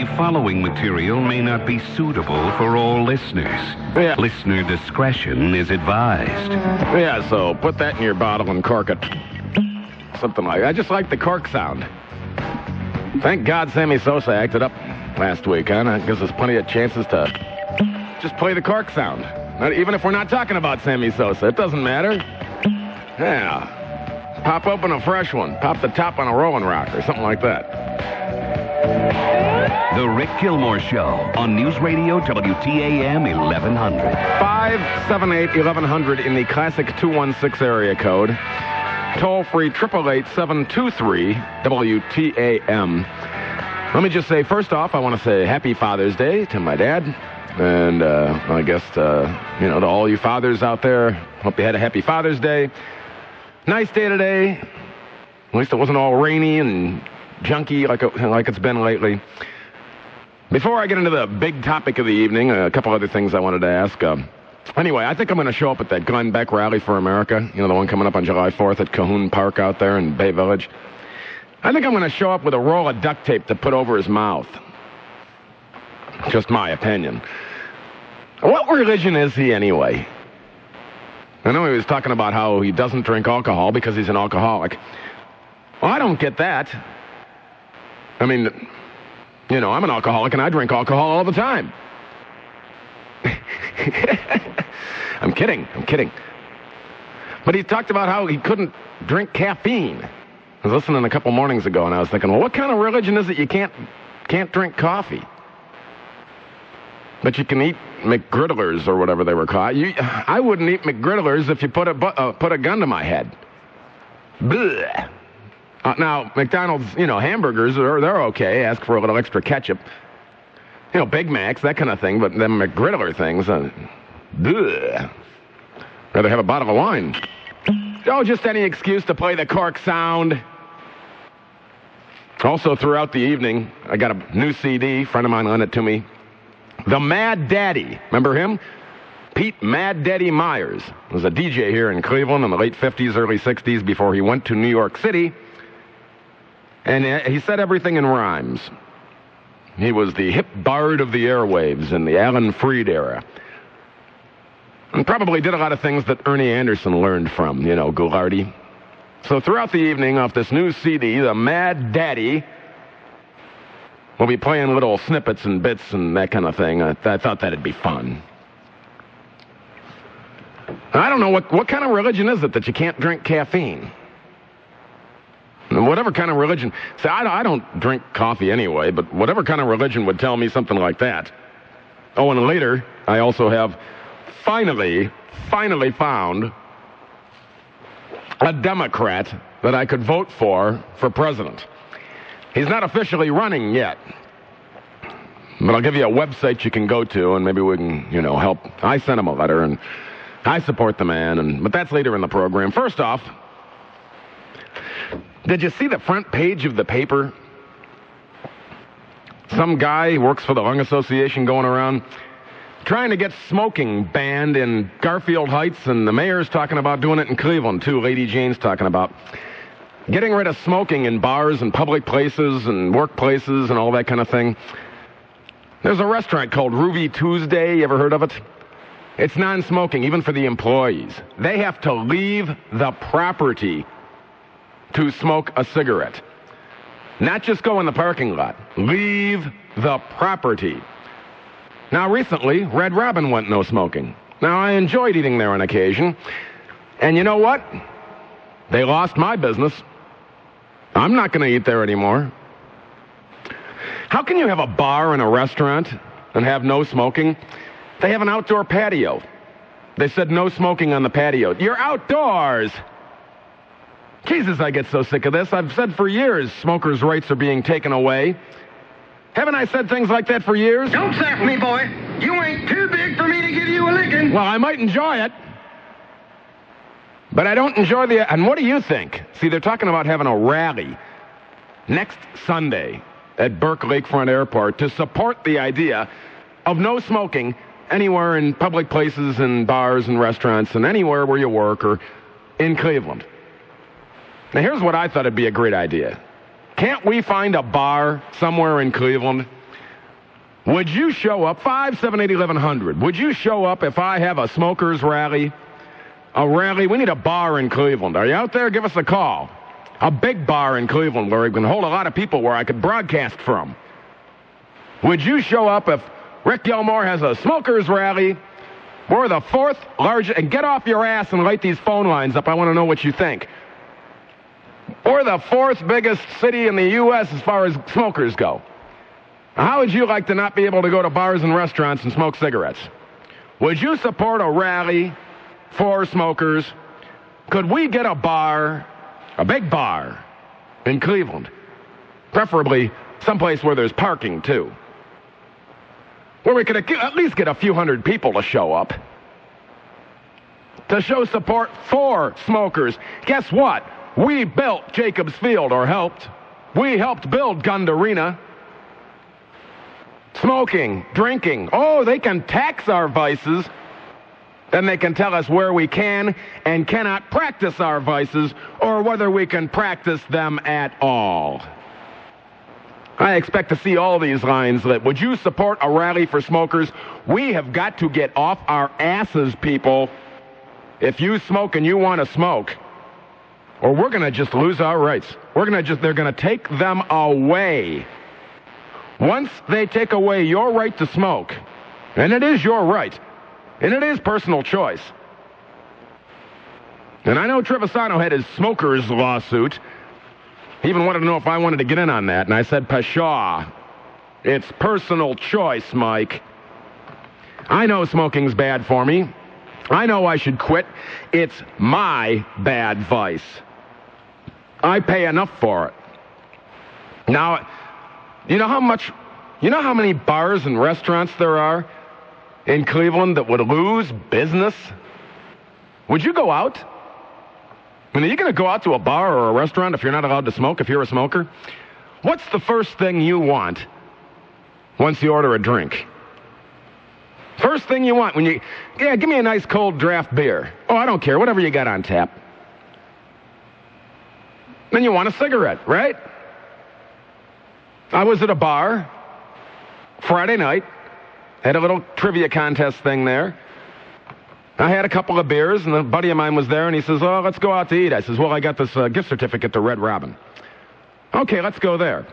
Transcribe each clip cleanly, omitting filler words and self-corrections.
The following material may not be suitable for all listeners. Yeah. Listener discretion is advised. Yeah, so put that in your bottle and cork it. Something like that. I just like the cork sound. Thank God Sammy Sosa acted up last week, huh? That gives us plenty of chances to just play the cork sound. Even if we're not talking about Sammy Sosa, it doesn't matter. Yeah. Pop open a fresh one. Pop the top on a Rolling Rock or something like that. The Rick Gilmour Show on News Radio WTAM 1100. 578-1100 in the classic 216 area code. Toll-free 888-723-WTAM. Let me just say, first off, I want to say Happy Father's Day to my dad. And I guess, to all you fathers out there, hope you had a happy Father's Day. Nice day today. At least it wasn't all rainy and junky like it's been lately. Before I get into the big topic of the evening, a couple other things I wanted to ask. Anyway, I think I'm going to show up at that Glenn Beck Rally for America, the one coming up on July 4th at Cahoon Park out there in Bay Village. I think I'm going to show up with a roll of duct tape to put over his mouth. Just my opinion. What religion is he anyway? I know he was talking about how he doesn't drink alcohol because he's an alcoholic. Well, I don't get that. I mean, I'm an alcoholic and I drink alcohol all the time. I'm kidding. But he talked about how he couldn't drink caffeine. I was listening a couple mornings ago and I was thinking, well, what kind of religion is it you can't drink coffee? But you can eat McGriddlers or whatever they were called. I wouldn't eat McGriddlers if you put a gun to my head. Blech. Now, McDonald's, hamburgers, they're okay. Ask for a little extra ketchup. Big Macs, that kind of thing. But them McGriddler things, bleh. Rather have a bottle of wine. Oh, just any excuse to play the cork sound. Also, throughout the evening, I got a new CD. A friend of mine lent it to me. The Mad Daddy. Remember him? Pete Mad Daddy Myers was a DJ here in Cleveland in the late 50s, early 60s before he went to New York City. And he said everything in rhymes. He was the hip bard of the airwaves in the Alan Freed era. And probably did a lot of things that Ernie Anderson learned from, Goulardi. So throughout the evening off this new CD, The Mad Daddy, we'll be playing little snippets and bits and that kind of thing. I thought that'd be fun. I don't know, what kind of religion is it that you can't drink caffeine? Whatever kind of religion. See, I don't drink coffee anyway, but whatever kind of religion would tell me something like that. Oh, and later, I also have finally found a Democrat that I could vote for president. He's not officially running yet, but I'll give you a website you can go to, and maybe we can, help. I sent him a letter, and I support the man, but that's later in the program. First off, did you see the front page of the paper? Some guy who works for the Lung Association going around trying to get smoking banned in Garfield Heights, and the mayor's talking about doing it in Cleveland, too. Lady Jane's talking about getting rid of smoking in bars and public places and workplaces and all that kind of thing. There's a restaurant called Ruby Tuesday. You ever heard of it? It's non-smoking, even for the employees. They have to leave the property to smoke a cigarette. Not just go in the parking lot. Leave the property. Now, recently, Red Robin went no smoking. Now, I enjoyed eating there on occasion. And you know what? They lost my business. I'm not going to eat there anymore. How can you have a bar and a restaurant and have no smoking? They have an outdoor patio. They said no smoking on the patio. You're outdoors. Jesus, I get so sick of this. I've said for years smokers' rights are being taken away. Haven't I said things like that for years? Don't sass me, boy. You ain't too big for me to give you a licking. Well, I might enjoy it. But I don't enjoy the... And what do you think? See, they're talking about having a rally next Sunday at Burke Lakefront Airport to support the idea of no smoking anywhere in public places and bars and restaurants and anywhere where you work or in Cleveland. Now, here's what I thought would be a great idea. Can't we find a bar somewhere in Cleveland Would you show up, 578-1100, would you show up if I have a smokers rally? A rally? We need a bar in Cleveland. Are you out there? Give us a call. A big bar in Cleveland where we can hold a lot of people where I could broadcast from. Would you show up if Rick Gilmour has a smokers rally? We're the fourth largest, and get off your ass and light these phone lines up. I want to know what you think. We're the fourth biggest city in the U.S. as far as smokers go. How would you like to not be able to go to bars and restaurants and smoke cigarettes? Would you support a rally for smokers? Could we get a bar, a big bar, in Cleveland? Preferably someplace where there's parking, too. Where we could at least get a few hundred people to show up. To show support for smokers. Guess what? We built Jacobs Field, or helped. We helped build Gund Arena. Smoking, drinking. Oh, they can tax our vices. Then they can tell us where we can and cannot practice our vices, or whether we can practice them at all. I expect to see all these lines lit. Would you support a rally for smokers? We have got to get off our asses, people. If you smoke and you want to smoke, or we're going to just lose our rights. They're going to take them away. Once they take away your right to smoke, and it is your right, and it is personal choice. And I know Trevisano had his smokers lawsuit. He even wanted to know if I wanted to get in on that, and I said, pshaw. It's personal choice, Mike. I know smoking's bad for me. I know I should quit. It's my bad vice. I pay enough for it. Now, you know how many bars and restaurants there are in Cleveland that would lose business? Would you go out? I mean, are you going to go out to a bar or a restaurant if you're not allowed to smoke, if you're a smoker? What's the first thing you want once you order a drink? First thing you want when you, give me a nice cold draft beer. Oh, I don't care, whatever you got on tap. Then you want a cigarette, right? I was at a bar Friday night, had a little trivia contest thing there. I had a couple of beers, and a buddy of mine was there, and he says, oh, let's go out to eat. I says, well, I got this gift certificate to Red Robin. Okay, let's go there.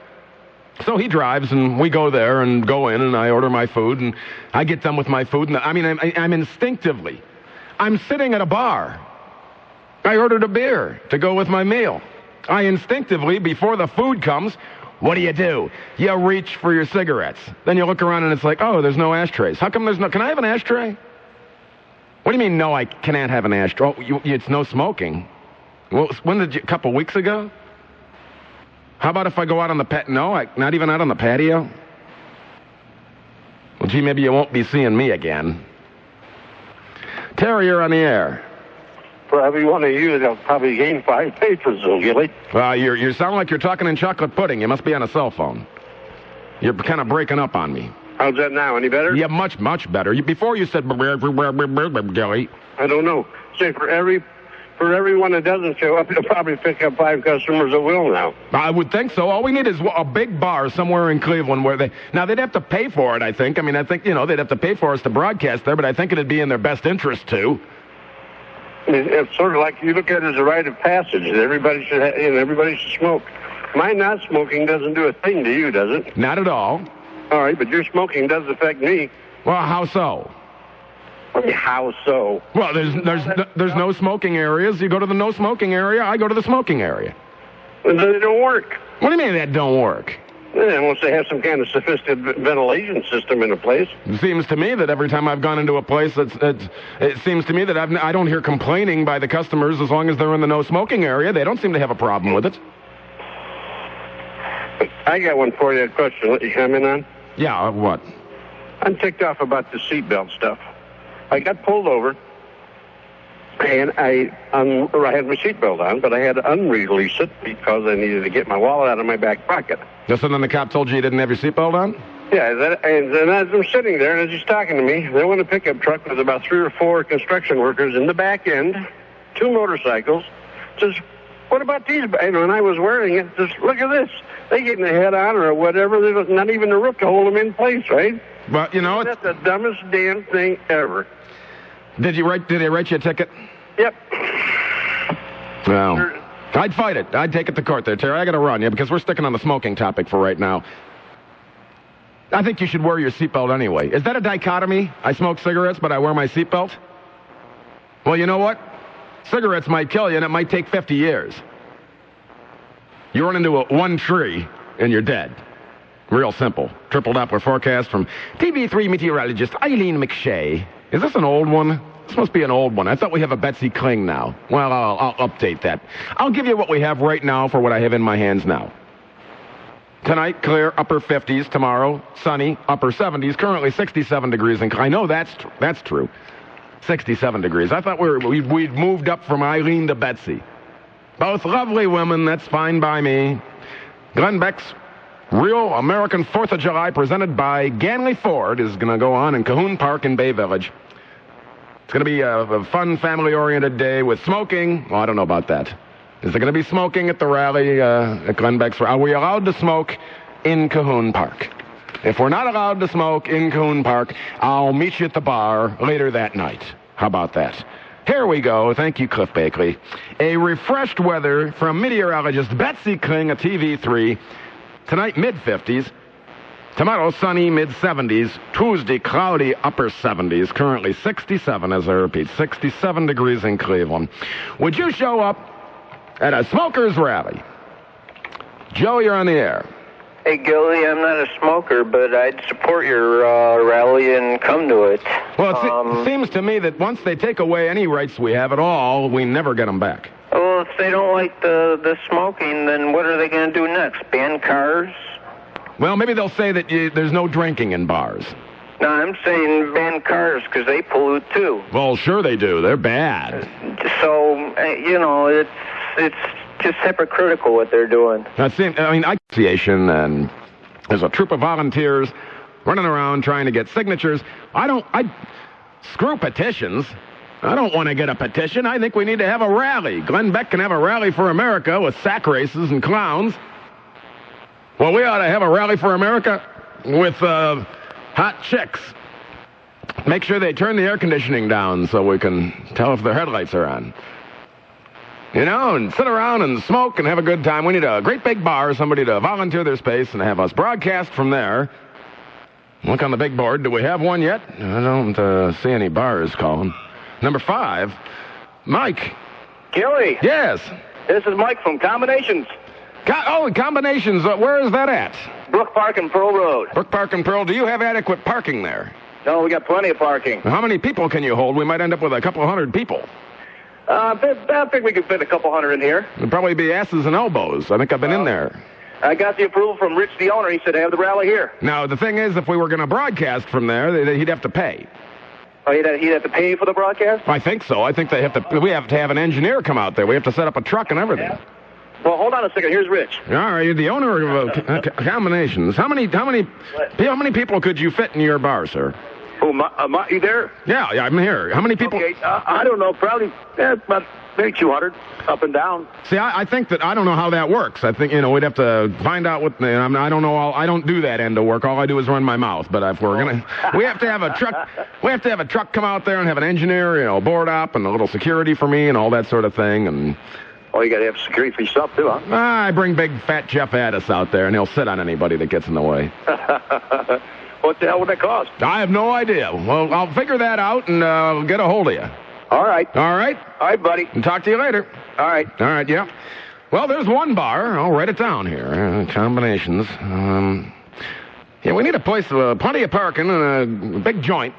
So he drives, and we go there and go in, and I order my food, and I get done with my food. And I'm instinctively, I'm sitting at a bar. I ordered a beer to go with my meal. I instinctively, before the food comes, what do? You reach for your cigarettes. Then you look around, and it's like, oh, there's no ashtrays. How come there's no, can I have an ashtray? What do you mean, no, I cannot have an ashtray? Oh, it's no smoking. Well, when did you, a couple weeks ago? How about if I go out on the not even out on the patio? Well, gee, maybe you won't be seeing me again. Terry, you're on the air. For every one of you, they'll probably gain 5 patrons, though, Gilly. You sound like you're talking in chocolate pudding. You must be on a cell phone. You're kind of breaking up on me. How's that now? Any better? Yeah, much, much better. Before you said, Gilly. I don't know. Say, for every one that doesn't show up, you'll probably pick up 5 customers that will now. I would think so. All we need is a big bar somewhere in Cleveland where they'd have to pay for it, I think. I mean, I think, they'd have to pay for us to broadcast there, but I think it'd be in their best interest, too. It's sort of like you look at it as a rite of passage. Everybody should smoke. My not smoking doesn't do a thing to you, does it? Not at all. All right, but your smoking does affect me. Well, how so? How so? Well, there's no smoking areas. You go to the no smoking area, I go to the smoking area. They don't work. What do you mean that don't work? Yeah, unless they have some kind of sophisticated ventilation system in a place. It seems to me that every time I've gone into a place, it seems to me that I don't hear complaining by the customers as long as they're in the no smoking area. They don't seem to have a problem with it. I got one for you, a question. Let you come in on? Yeah, what? I'm ticked off about the seatbelt stuff. I got pulled over, and I had my seatbelt on, but I had to unrelease it because I needed to get my wallet out of my back pocket. Just and then the cop told you didn't have your seatbelt on? Yeah, and then as I'm sitting there, and as he's talking to me, there went a pickup truck with about 3 or 4 construction workers in the back end, 2 motorcycles, just What about these? And when I was wearing it, just look at this. They get in the head on or whatever. There's not even a rope to hold them in place, right? Well, you know, that's the dumbest damn thing ever. Did they write you a ticket? Yep. Well, I'd fight it. I'd take it to court there, Terry. I got to run, because we're sticking on the smoking topic for right now. I think you should wear your seatbelt anyway. Is that a dichotomy? I smoke cigarettes, but I wear my seatbelt? Well, you know what? Cigarettes might kill you, and it might take 50 years. You run into one tree, and you're dead. Real simple. Triple Doppler forecast from TV3 meteorologist Eileen McShay. Is this an old one? This must be an old one. I thought we have a Betsy Kling now. Well, I'll update that. I'll give you what we have right now for what I have in my hands now. Tonight, clear, upper 50s. Tomorrow, sunny, upper 70s. Currently 67 degrees. And I know that's true. 67 degrees. I thought we'd moved up from Eileen to Betsy. Both lovely women. That's fine by me. Glenn Beck's Real American 4th of July, presented by Ganley Ford, is going to go on in Cahoon Park in Bay Village. It's going to be a fun, family-oriented day with smoking. Well, I don't know about that. Is there going to be smoking at the rally at Glenn Beck's? Are we allowed to smoke in Cahoon Park? If we're not allowed to smoke in Cahoon Park, I'll meet you at the bar later that night. How about that? Here we go. Thank you, Cliff Bakley. A refreshed weather from meteorologist Betsy Kling at TV3. Tonight, mid-50s. Tomorrow, sunny, mid-70s. Tuesday, cloudy, upper 70s. Currently 67, as I repeat, 67 degrees in Cleveland. Would you show up at a smokers rally? Joe, you're on the air. Hey, Gilly, I'm not a smoker, but I'd support your rally and come to it. Well, it seems to me that once they take away any rights we have at all, we never get them back. Well, if they don't like the smoking, then what are they going to do next? Ban cars? Well, maybe they'll say that there's no drinking in bars. No, I'm saying ban cars because they pollute, too. Well, sure they do. They're bad. So, you know, it's just hypocritical what they're doing. Association, and there's a troop of volunteers running around trying to get signatures. Screw petitions. I don't want to get a petition. I think we need to have a rally. Glenn Beck can have a rally for America with sack races and clowns. Well, we ought to have a rally for America with hot chicks. Make sure they turn the air conditioning down so we can tell if their headlights are on. You know, and sit around and smoke and have a good time. We need a great big bar, somebody to volunteer their space and have us broadcast from there. Look on the big board. Do we have one yet? I don't see any bars calling. Number 5, Mike. Gilly. Yes. This is Mike from Combinations. Combinations. Where is that at? Brook Park and Pearl Road. Brook Park and Pearl. Do you have adequate parking there? No, we got plenty of parking. How many people can you hold? We might end up with a couple hundred people. I think we could fit a couple hundred in here. It'd probably be asses and elbows. I think I've been in there. I got the approval from Rich, the owner. He said, have the rally here. Now, the thing is, if we were going to broadcast from there, he'd have to pay. Oh, he'd have to pay for the broadcast? I think so. I think we have to have an engineer come out there. We have to set up a truck and everything. Yeah. Well, hold on a second. Here's Rich. All right, you're the owner of Combinations. How many people could you fit in your bar, sir? Oh, you there? Yeah, I'm here. How many people? Okay, I don't know. Probably about maybe 200 up and down. See, I think that I don't know how that works. I think we'd have to find out what. I don't know. I don't do that end of work. All I do is run my mouth. But if we're gonna, we have to have a truck. We have to have a truck come out there and have an engineer, board up and a little security for me and all that sort of thing. And oh, you got to have security for yourself too, huh? I bring big fat Jeff Addis out there, and he'll sit on anybody that gets in the way. What the hell would that cost? I have no idea. Well, I'll figure that out and I'll get a hold of you. All right. All right? All right, buddy. And talk to you later. All right. All right, yeah. Well, there's one bar. I'll write it down here. Combinations. Yeah, we need a place with plenty of parking and a big joint.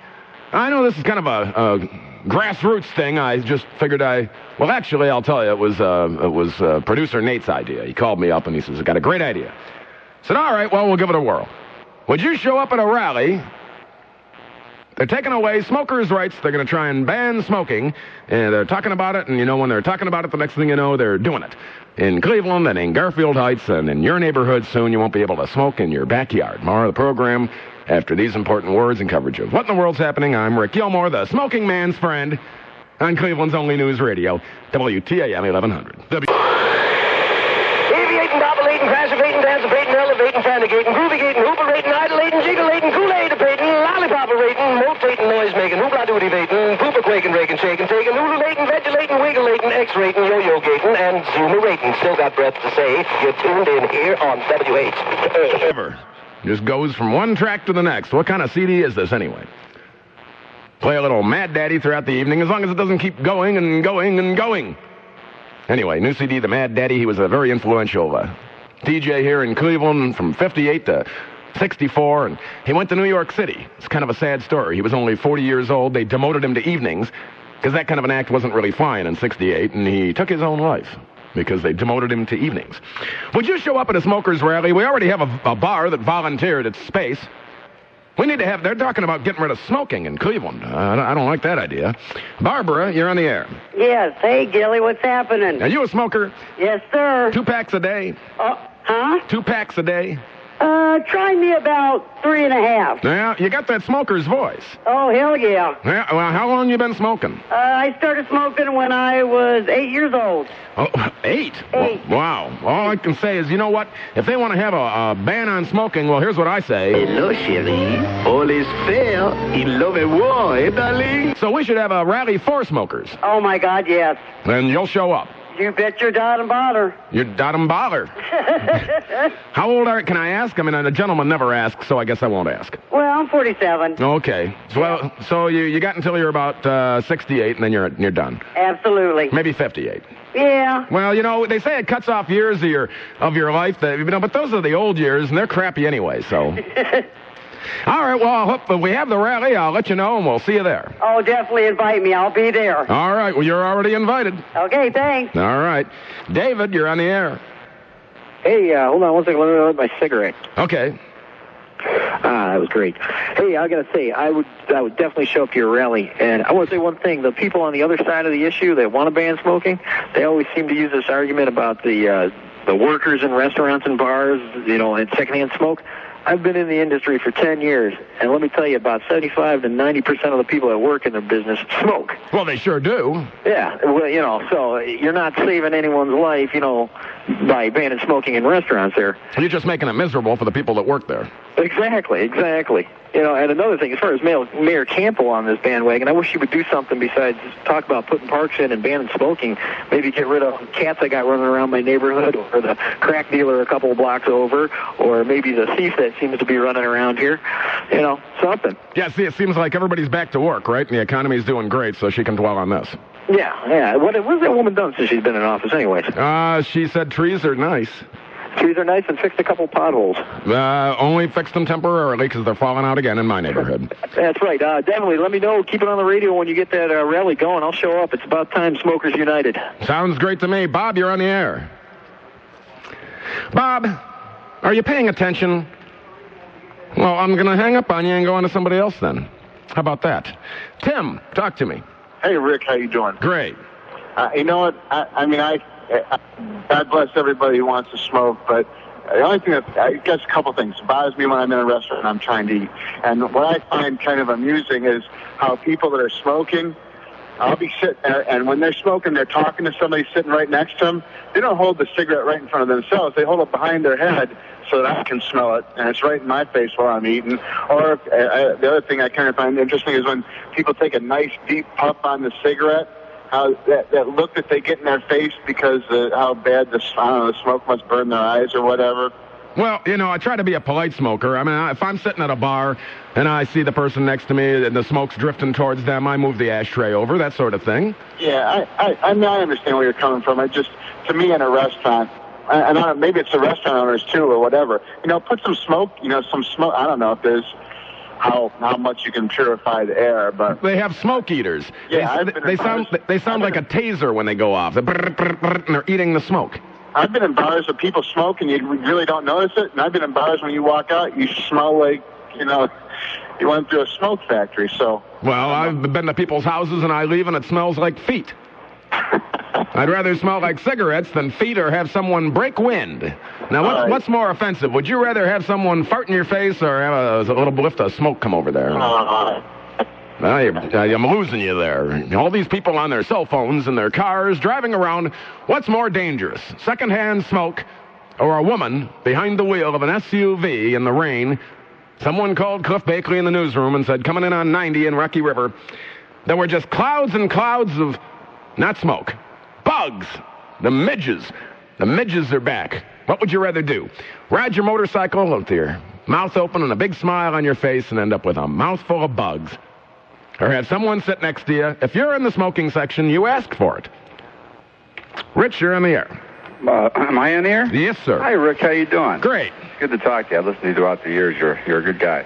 I know this is kind of a grassroots thing. I just figured well, actually, I'll tell you, it was producer Nate's idea. He called me up and he says, I got a great idea. I said, all right, well, we'll give it a whirl. Would you show up at a rally? They're taking away smokers' rights. They're going to try and ban smoking. And they're talking about it. And, when they're talking about it, the next thing you know, they're doing it. In Cleveland and in Garfield Heights and in your neighborhood soon, you won't be able to smoke in your backyard. More of the program after these important words and coverage of What in the World's Happening. I'm Rick Gilmour, the smoking man's friend, on Cleveland's only news radio, WTAM 1100. activating, passivating, dancivating, elevating, fanigating, groovigating, hooperating, idolating, jiggleating, kool-aid-apating, lollipop-rating, motating, noise-making, hoopla-doody-vating, pooper-quaking, raking, shaking, taking, noodle-lating, vegulating, wiggleating, X-rating, yo-yo-gating, and zoomer-rating. Still got breath to say. You're tuned in here on WH. Ever. Just goes from one track to the next. What kind of CD is this anyway? Play a little Mad Daddy throughout the evening as long as it doesn't keep going and going and going. Anyway, new CD, The Mad Daddy. He was a very influential DJ here in Cleveland from 58 to 64, and he went to New York City. It's kind of a sad story. He was only 40 years old. They demoted him to evenings because that kind of an act wasn't really flying in 68, and he took his own life because they demoted him to evenings. Would you show up at a smokers rally? We already have a bar that volunteered its space. We need to have, they're talking about getting rid of smoking in Cleveland. I don't like that idea. Barbara, you're on the air. Yes. Hey, Gilly, what's happening? Are you a smoker? Yes, sir. 2 packs a day? Huh? 2 packs a day? Try me about 3.5. Yeah, you got that smoker's voice. Oh, hell yeah. Yeah, well, how long you been smoking? I started smoking when I was 8 years old. Oh, 8? 8. Wow. All I can say is, you know what? If they want to have a ban on smoking, well, here's what I say. Hello, chérie. All is fair in love and war, eh, darling? So we should have a rally for smokers. Oh, my God, yes. Then you'll show up. You bet your dot and bother. Your dot and bother. How old are you? Can I ask? I mean, a gentleman never asks, so I guess I won't ask. Well, I'm 47. Okay. Well, so you got until you're about 68, and then you're done. Absolutely. Maybe 58. Yeah. Well, you know, they say it cuts off years of your life, but those are the old years, and they're crappy anyway, so. All right, well, if we have the rally, I'll let you know, and we'll see you there. Oh, definitely invite me. I'll be there. All right, well, you're already invited. Okay, thanks. All right. David, you're on the air. Hey, hold on one second. Let me light my cigarette. Okay. That was great. Hey, I gotta say, I would definitely show up to your rally. And I want to say one thing: the people on the other side of the issue that want to ban smoking, they always seem to use this argument about the workers in restaurants and bars, and secondhand smoke. I've been in the industry for 10 years, and let me tell you, about 75 to 90% of the people that work in their business smoke. Well, they sure do. Yeah, well, so you're not saving anyone's life, by banning smoking in restaurants there. You're just making it miserable for the people that work there. Exactly. And another thing, as far as Mayor Campbell on this bandwagon, I wish he would do something besides talk about putting parks in and banning smoking. Maybe get rid of cats I got running around my neighborhood, or the crack dealer a couple of blocks over, or maybe the thief that seems to be running around here. Something. Yeah, see, it seems like everybody's back to work, right? And the economy's doing great, so she can dwell on this. Yeah. What has that woman done since she's been in office anyways? She said trees are nice. Trees are nice and fixed a couple potholes. Only fixed them temporarily because they're falling out again in my neighborhood. That's right. Definitely. Let me know. Keep it on the radio when you get that rally going. I'll show up. It's about time Smokers United. Sounds great to me. Bob, you're on the air. Bob, are you paying attention? Well, I'm going to hang up on you and go on to somebody else then. How about that? Tim, talk to me. Hey, Rick, how you doing? Great. You know what? God bless everybody who wants to smoke, but the only thing I guess a couple things. It bothers me when I'm in a restaurant and I'm trying to eat. And what I find kind of amusing is how people that are smoking, I'll be sitting there, and when they're smoking, they're talking to somebody sitting right next to them. They don't hold the cigarette right in front of themselves. They hold it behind their head so that I can smell it, and it's right in my face while I'm eating. Or the other thing I kind of find interesting is when people take a nice deep puff on the cigarette, how that look that they get in their face because how bad the smoke must burn their eyes or whatever. Well, I try to be a polite smoker. I mean, if I'm sitting at a bar and I see the person next to me and the smoke's drifting towards them, I move the ashtray over, that sort of thing. Yeah, I understand where you're coming from. To me in a restaurant, and maybe it's the restaurant owners too or whatever, put some smoke, some smoke. I don't know if there's how much you can purify the air, but they have smoke eaters. Yeah, they sound like a taser when they go off. And they're eating the smoke. I've been in bars where people smoke and you really don't notice it, and I've been in bars when you walk out, you smell like you went through a smoke factory. So well, I've been to people's houses and I leave and it smells like feet. I'd rather smell like cigarettes than feet or have someone break wind. Now, what's more offensive? Would you rather have someone fart in your face or have a little whiff of smoke come over there? I'm losing you there. All these people on their cell phones and their cars driving around. What's more dangerous? Secondhand smoke or a woman behind the wheel of an SUV in the rain, someone called Cliff Bakley in the newsroom and said, coming in on 90 in Rocky River, there were just clouds and clouds of, not smoke, bugs, the midges. The midges are back. What would you rather do? Ride your motorcycle with your mouth open and a big smile on your face and end up with a mouthful of bugs? Or have someone sit next to you? If you're in the smoking section, you ask for it. Rich, you're on the air. Am I in the air? Yes, sir. Hi, Rick. How you doing? Great. Good to talk to you. I've listened to you throughout the years. You're a good guy.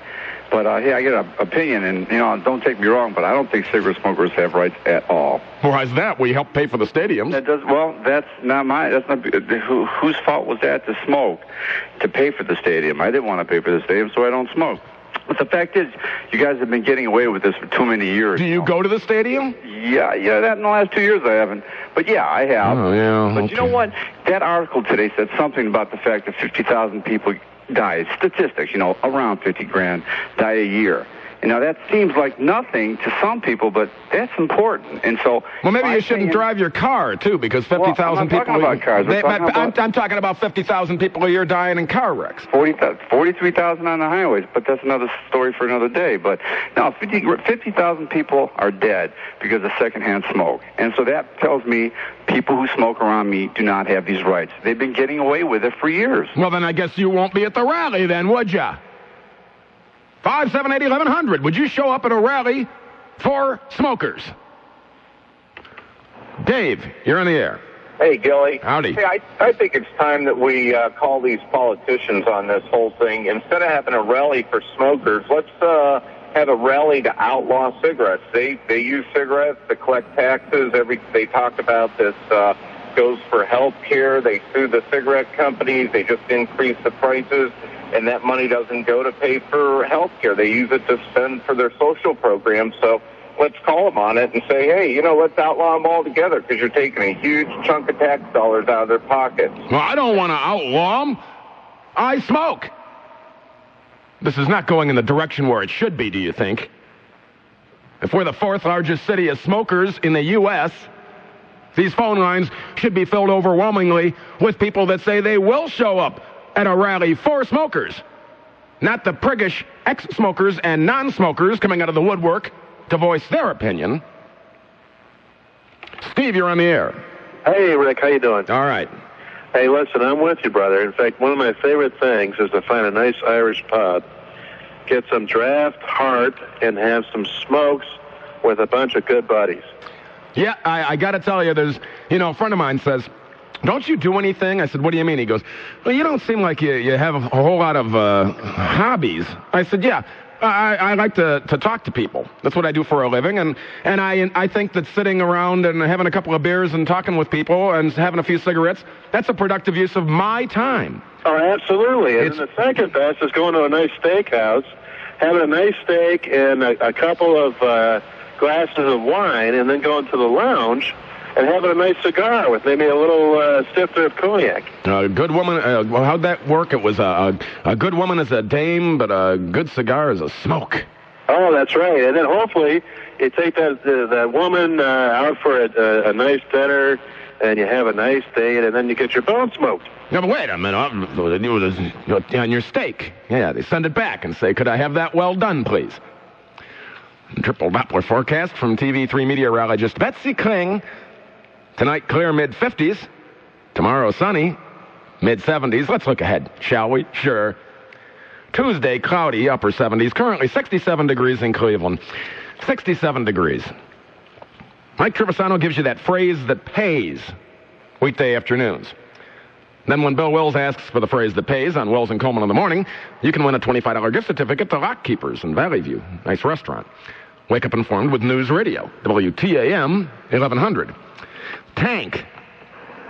But, yeah, I get an opinion, and, don't take me wrong, but I don't think cigarette smokers have rights at all. Why is that? We help pay for the stadiums. That's not mine. That's not whose fault was that to smoke, to pay for the stadium? I didn't want to pay for the stadium, so I don't smoke. But the fact is, you guys have been getting away with this for too many years. Do you go to the stadium? Yeah, that in the last 2 years I haven't. But, yeah, I have. Oh, yeah. But you know what? That article today said something about the fact that 50,000 people die. Statistics, around 50 grand die a year. Now, that seems like nothing to some people, but that's important. And so, well, maybe you shouldn't drive your car, too, because 50,000 people... I'm not talking about cars. I'm talking about 50,000 people a year dying in car wrecks. 43,000 on the highways, but that's another story for another day. But now, 50,000 people are dead because of secondhand smoke. And so that tells me people who smoke around me do not have these rights. They've been getting away with it for years. Well, then I guess you won't be at the rally then, would ya? 578-1100. Would you show up at a rally for smokers? Dave, you're in the air. Hey, Gilly. Howdy. Hey, I think it's time that we call these politicians on this whole thing. Instead of having a rally for smokers, let's have a rally to outlaw cigarettes. They use cigarettes to collect taxes. They talk about this goes for health care. They sue the cigarette companies. They just increase the prices. And that money doesn't go to pay for health care. They use it to spend for their social programs. So let's call them on it and say, hey, let's outlaw them all together because you're taking a huge chunk of tax dollars out of their pockets. Well, I don't want to outlaw them. I smoke. This is not going in the direction where it should be, do you think? If we're the fourth largest city of smokers in the U.S., these phone lines should be filled overwhelmingly with people that say they will show up at a rally for smokers, not the priggish ex-smokers and non-smokers coming out of the woodwork to voice their opinion. Steve, you're on the air. Hey, Rick, how you doing? All right. Hey, listen, I'm with you, brother. In fact, one of my favorite things is to find a nice Irish pub, get some draft hard, and have some smokes with a bunch of good buddies. Yeah, I got to tell you, there's, a friend of mine says, don't you do anything? I said, what do you mean? He goes, well, you don't seem like you have a whole lot of hobbies. I said, yeah, I like to talk to people. That's what I do for a living. And I think that sitting around and having a couple of beers and talking with people and having a few cigarettes, that's a productive use of my time. Oh, absolutely. And the second best is going to a nice steakhouse, having a nice steak and a couple of glasses of wine, and then going to the lounge and having a nice cigar with maybe a little stifter of cognac. A good woman, well, how'd that work? It was a good woman is a dame, but a good cigar is a smoke. Oh, that's right. And then hopefully you take that woman out for a nice dinner, and you have a nice date, and then you get your bone smoked. No, but wait a minute. On your steak. Yeah, they send it back and say, could I have that well done, please? Triple Doppler forecast from TV3 meteorologist Betsy Kling. Tonight, clear mid-50s. Tomorrow, sunny, mid-70s. Let's look ahead, shall we? Sure. Tuesday, cloudy, upper 70s. Currently 67 degrees in Cleveland. 67 degrees. Mike Trevisano gives you that phrase that pays weekday afternoons. Then when Bill Wills asks for the phrase that pays on Wills and Coleman in the morning, you can win a $25 gift certificate to Lock Keepers in Valley View. Nice restaurant. Wake up informed with News Radio, WTAM 1100. Tank.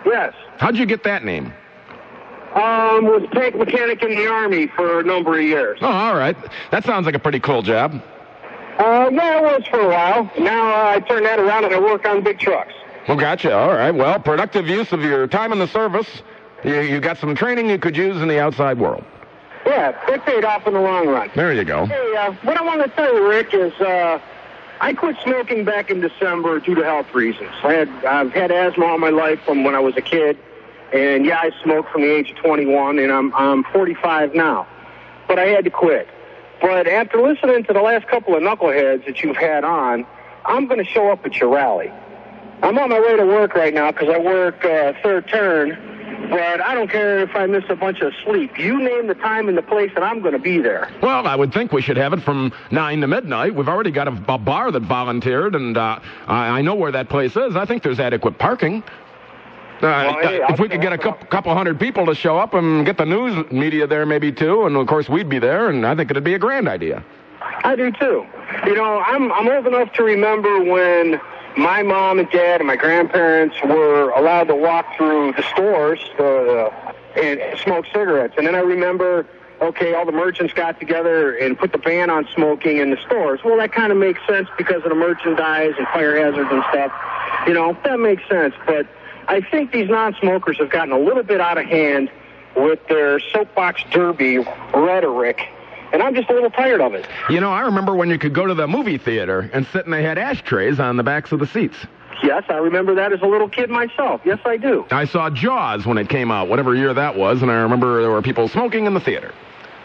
Yes. How'd you get that name? Was a tank mechanic in the Army for a number of years. Oh, all right. That sounds like a pretty cool job. Yeah, it was for a while. Now I turn that around and I work on big trucks. Well, gotcha. All right. Well, productive use of your time in the service. You got some training you could use in the outside world. Yeah, it paid off in the long run. There you go. Hey, what I want to tell you, Rick, is I quit smoking back in December due to health reasons. I've had asthma all my life from when I was a kid, And yeah, I smoked from the age of 21, and I'm 45 now. But I had to quit. But after listening to the last couple of knuckleheads that you've had on, I'm going to show up at your rally. I'm on my way to work right now because I work third turn, but I don't care if I miss a bunch of sleep. You name the time and the place, and I'm going to be there. Well, I would think we should have it from 9 to midnight. We've already got a bar that volunteered, and I know where that place is. I think there's adequate parking. If we could get a couple hundred people to show up and get the news media there maybe too, and of course we'd be there, and I think it'd be a grand idea. I do too. You know, I'm old enough to remember when my mom and dad and my grandparents were allowed to walk through the stores and smoke cigarettes. And then I remember, okay, all the merchants got together and put the ban on smoking in the stores. Well, that kind of makes sense because of the merchandise and fire hazards and stuff. You know, that makes sense. But I think these non-smokers have gotten a little bit out of hand with their soapbox derby rhetoric, and I'm just a little tired of it. You know, I remember when you could go to the movie theater and sit and they had ashtrays on the backs of the seats. Yes, I remember that as a little kid myself. Yes, I do. I saw Jaws when it came out, whatever year that was, and I remember there were people smoking in the theater.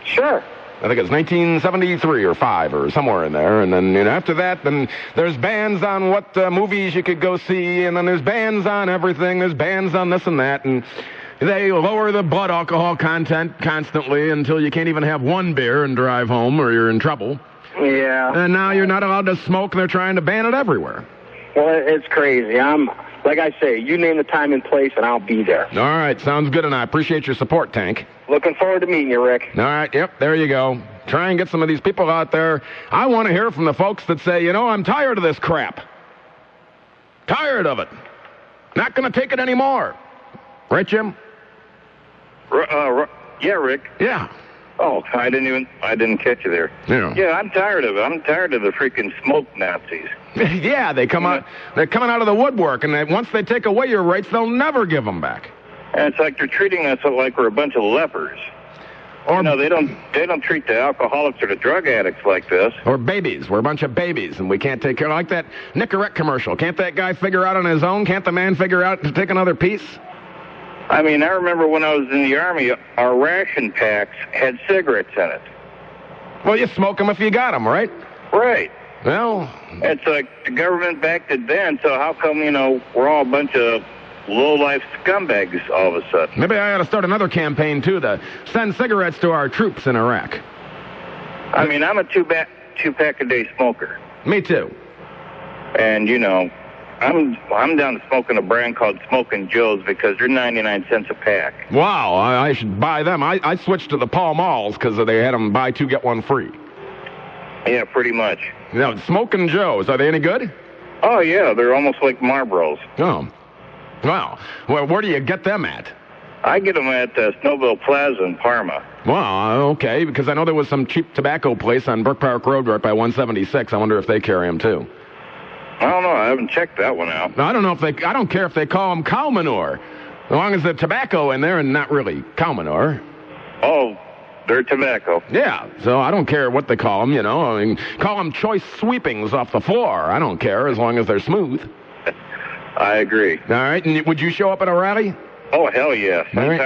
Sure. I think it was 1973 or 5 or somewhere in there. And then after that, then there's bans on what movies you could go see, and then there's bans on everything. There's bans on this and that, and they lower the blood alcohol content constantly until you can't even have one beer and drive home or you're in trouble. Yeah. And now you're not allowed to smoke, and they're trying to ban it everywhere. Well, it's crazy. Like I say, you name the time and place, and I'll be there. All right, sounds good, and I appreciate your support, Tank. Looking forward to meeting you, Rick. All right, yep, there you go. Try and get some of these people out there. I want to hear from the folks that say, you know, I'm tired of this crap. Tired of it. Not going to take it anymore. Right, Jim? Yeah, Rick. Yeah. Oh, I didn't catch you there. Yeah. Yeah, I'm tired of it. I'm tired of the freaking smoke Nazis. Yeah, they're coming out of the woodwork, and once they take away your rights, they'll never give them back. And it's like they're treating us like we're a bunch of lepers. Or no, they don't treat the alcoholics or the drug addicts like this. Or babies. We're a bunch of babies, and we can't take care. Like that Nicorette commercial. Can't that guy figure out on his own? Can't the man figure out to take another piece? I mean, I remember when I was in the Army, our ration packs had cigarettes in it. Well, you smoke them if you got them, right? Right. Well, it's like the government backed it then, so how come, we're all a bunch of low-life scumbags all of a sudden? Maybe I ought to start another campaign, too, to send cigarettes to our troops in Iraq. I mean, I'm a two-pack-a-day smoker. Me, too. And, I'm down to smoking a brand called Smokin' Joe's because they're 99 cents a pack. Wow, I should buy them. I switched to the Pall Malls because they had them buy two, get one free. Yeah, pretty much. Now, Smokin' Joe's, are they any good? Oh, yeah, they're almost like Marlboros. Oh. Wow. Well, where do you get them at? I get them at Snowville Plaza in Parma. Well, okay, because I know there was some cheap tobacco place on Brook Park Road right by 176. I wonder if they carry them, too. I don't know. I haven't checked that one out. I don't care if they call them cow manure, as long as the tobacco in there and not really cow manure. Oh, they're tobacco. Yeah, so I don't care what they call them, I mean, call them choice sweepings off the floor. I don't care as long as they're smooth. I agree. All right, and would you show up at a rally? Oh, hell yes. I'm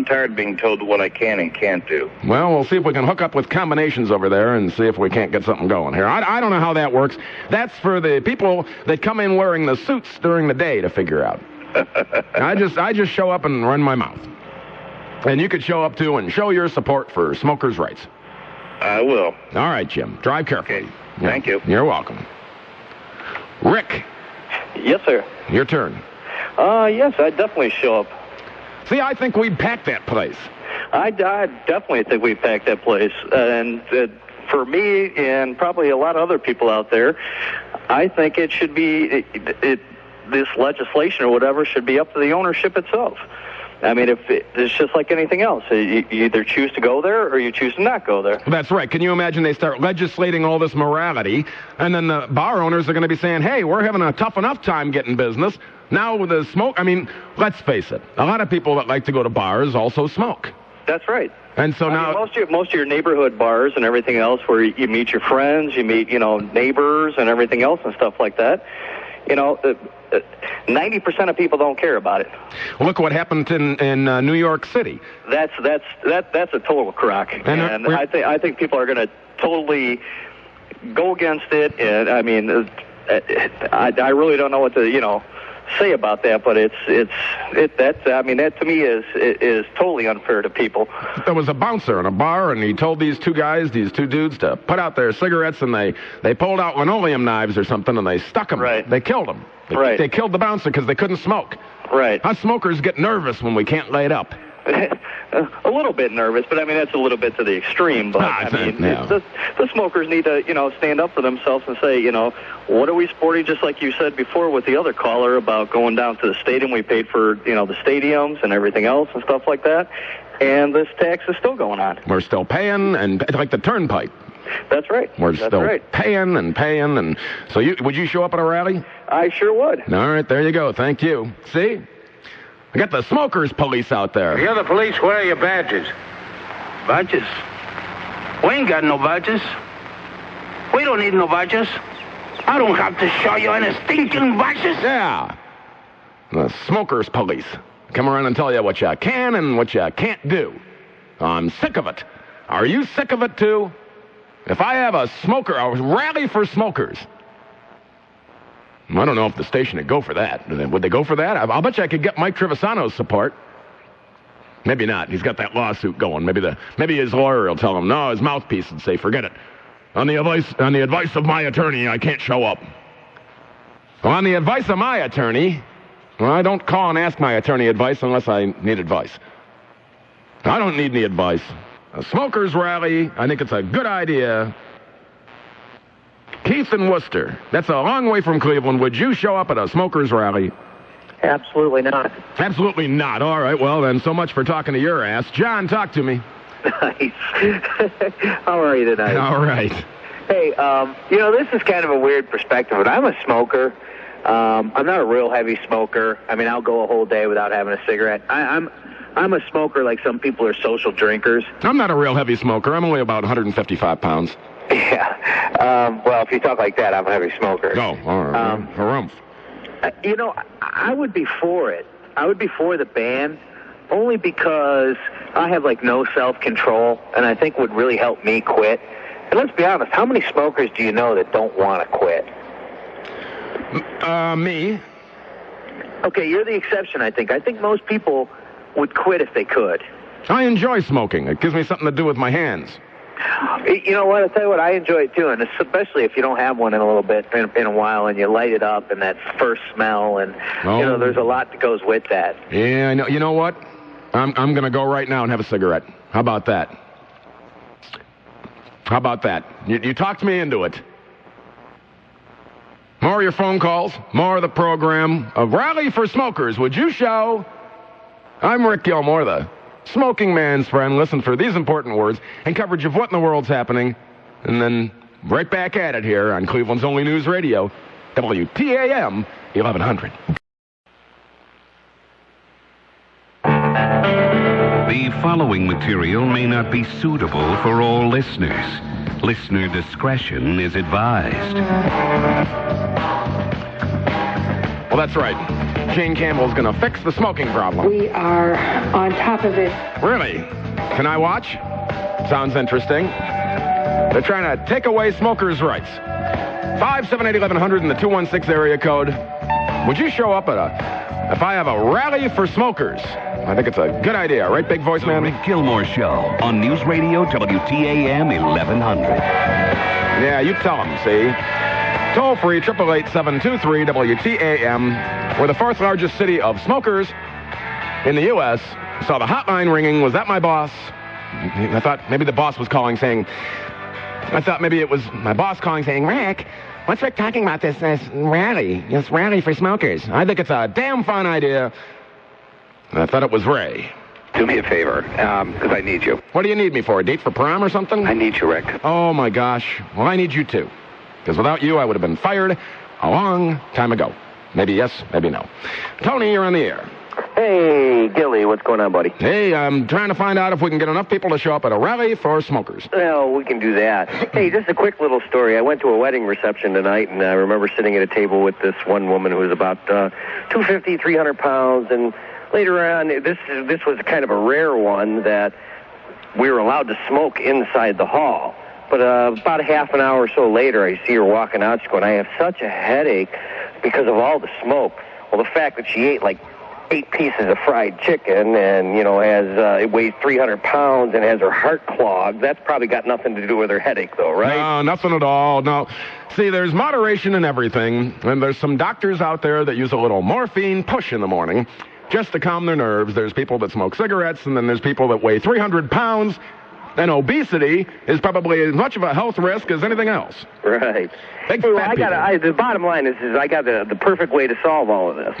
tired of being told what I can and can't do. Well, we'll see if we can hook up with combinations over there and see if we can't get something going here. I don't know how that works. That's for the people that come in wearing the suits during the day to figure out. I just show up and run my mouth. And you could show up, too, and show your support for smokers' rights. I will. All right, Jim. Drive carefully. Okay. Thank you. You're welcome. Rick. Yes, sir. Your turn. Yes, I'd definitely show up. See, I think we'd pack that place. I definitely think we'd pack that place. And for me and probably a lot of other people out there, I think it should be, this legislation or whatever should be up to the ownership itself. I mean, it's just like anything else. You either choose to go there or you choose to not go there. That's right. Can you imagine they start legislating all this morality, and then the bar owners are going to be saying, hey, we're having a tough enough time getting business. Now with the smoke, I mean, let's face it. A lot of people that like to go to bars also smoke. That's right. And so now most of your neighborhood bars and everything else where you meet your friends, you meet, neighbors and everything else and stuff like that. you know, 90% of people don't care about it. Well, look what happened in New York City. That's a total crock, and I think people are going to totally go against it. And I mean, I really don't know what to say about that, but that to me is totally unfair to people. There was a bouncer in a bar, and he told these two dudes, to put out their cigarettes, and they pulled out linoleum knives or something, and they stuck them. Right. They killed him. They killed the bouncer because they couldn't smoke. Right. Us smokers get nervous when we can't light up. A little bit nervous, but I mean that's a little bit to the extreme. But the smokers need to stand up for themselves and say, what are we supporting? Just like you said before with the other caller about going down to the stadium, we paid for the stadiums and everything else and stuff like that, and this tax is still going on. We're still paying, and like the turnpike. That's right. We're still paying, and so would you show up at a rally? I sure would. All right, there you go. Thank you. See? I got the smokers police out there. The other police, where are your badges? Badges? We ain't got no badges. We don't need no badges. I don't have to show you any stinking badges. Yeah. The smokers police come around and tell you what you can and what you can't do. I'm sick of it. Are you sick of it too? If I have a rally for smokers, I don't know if the station would go for that. Would they go for that? I'll bet you I could get Mike Trevisano's support. Maybe not. He's got that lawsuit going. Maybe his lawyer will tell him no. His mouthpiece would say, "Forget it. On the advice of my attorney, I can't show up." Well, on the advice of my attorney, I don't call and ask my attorney advice unless I need advice. I don't need any advice. A smokers rally, I think it's a good idea. Keith in Worcester. That's a long way from Cleveland. Would you show up at a smokers rally? Absolutely not. Absolutely not. All right, well, then, so much for talking to your ass. John, talk to me. Nice. How are you tonight? All right. Hey, this is kind of a weird perspective, but I'm a smoker. I'm not a real heavy smoker. I mean, I'll go a whole day without having a cigarette. I'm a smoker like some people are social drinkers. I'm not a real heavy smoker. I'm only about 155 pounds. Yeah. Well, if you talk like that, I'm a heavy smoker. Oh, all right. Harumph. I would be for it. I would be for the ban only because I have, no self-control, and I think would really help me quit. And let's be honest, how many smokers do you know that don't want to quit? Me. Okay, you're the exception, I think. I think most people would quit if they could. I enjoy smoking. It gives me something to do with my hands. You know what? I'll tell you what, I enjoy it too, and especially if you don't have one in a little bit, in a while, and you light it up, and that first smell, and, there's a lot that goes with that. Yeah, I know. You know what? I'm going to go right now and have a cigarette. How about that? How about that? You talked me into it. More of your phone calls, more of the program. A rally for smokers. Would you show? I'm Rick Gilmour, the smoking man's friend. Listen for these important words and coverage of what in the world's happening. And then right back at it here on Cleveland's only news radio, WTAM 1100. The following material may not be suitable for all listeners. Listener discretion is advised. Well, that's right. Jane Campbell's going to fix the smoking problem. We are on top of it. Really? Can I watch? Sounds interesting. They're trying to take away smokers' rights. 578-1100 in the 216 area code. Would you show up if I have a rally for smokers? I think it's a good idea. Right, big voice man? The Rick Gilmour Show on News Radio WTAM 1100. Yeah, you tell them, see? Toll free, 888-723-WTAM. We're the fourth largest city of smokers in the U.S. Saw the hotline ringing. Was that my boss? I thought maybe the boss was calling saying, I thought maybe it was my boss calling saying, Rick, what's Rick talking about this rally for smokers? I think it's a damn fun idea. I thought it was Ray. Do me a favor, because I need you. What do you need me for, a date for prom or something? I need you, Rick. Oh, my gosh. Well, I need you too. Because without you, I would have been fired a long time ago. Maybe yes, maybe no. Tony, you're on the air. Hey, Gilly, what's going on, buddy? Hey, I'm trying to find out if we can get enough people to show up at a rally for smokers. Well, we can do that. Hey, just a quick little story. I went to a wedding reception tonight, and I remember sitting at a table with this one woman who was about 250, 300 pounds, and later on, this was kind of a rare one that we were allowed to smoke inside the hall. But about a half an hour or so later, I see her walking out. She's going, I have such a headache because of all the smoke. Well, the fact that she ate like 8 pieces of fried chicken and, it weighs 300 pounds and has her heart clogged, that's probably got nothing to do with her headache, though, right? No, nothing at all. No. See, there's moderation in everything, and there's some doctors out there that use a little morphine push in the morning just to calm their nerves. There's people that smoke cigarettes, and then there's people that weigh 300 pounds, and obesity is probably as much of a health risk as anything else. Right. Big well, fat the bottom line is I got the perfect way to solve all of this.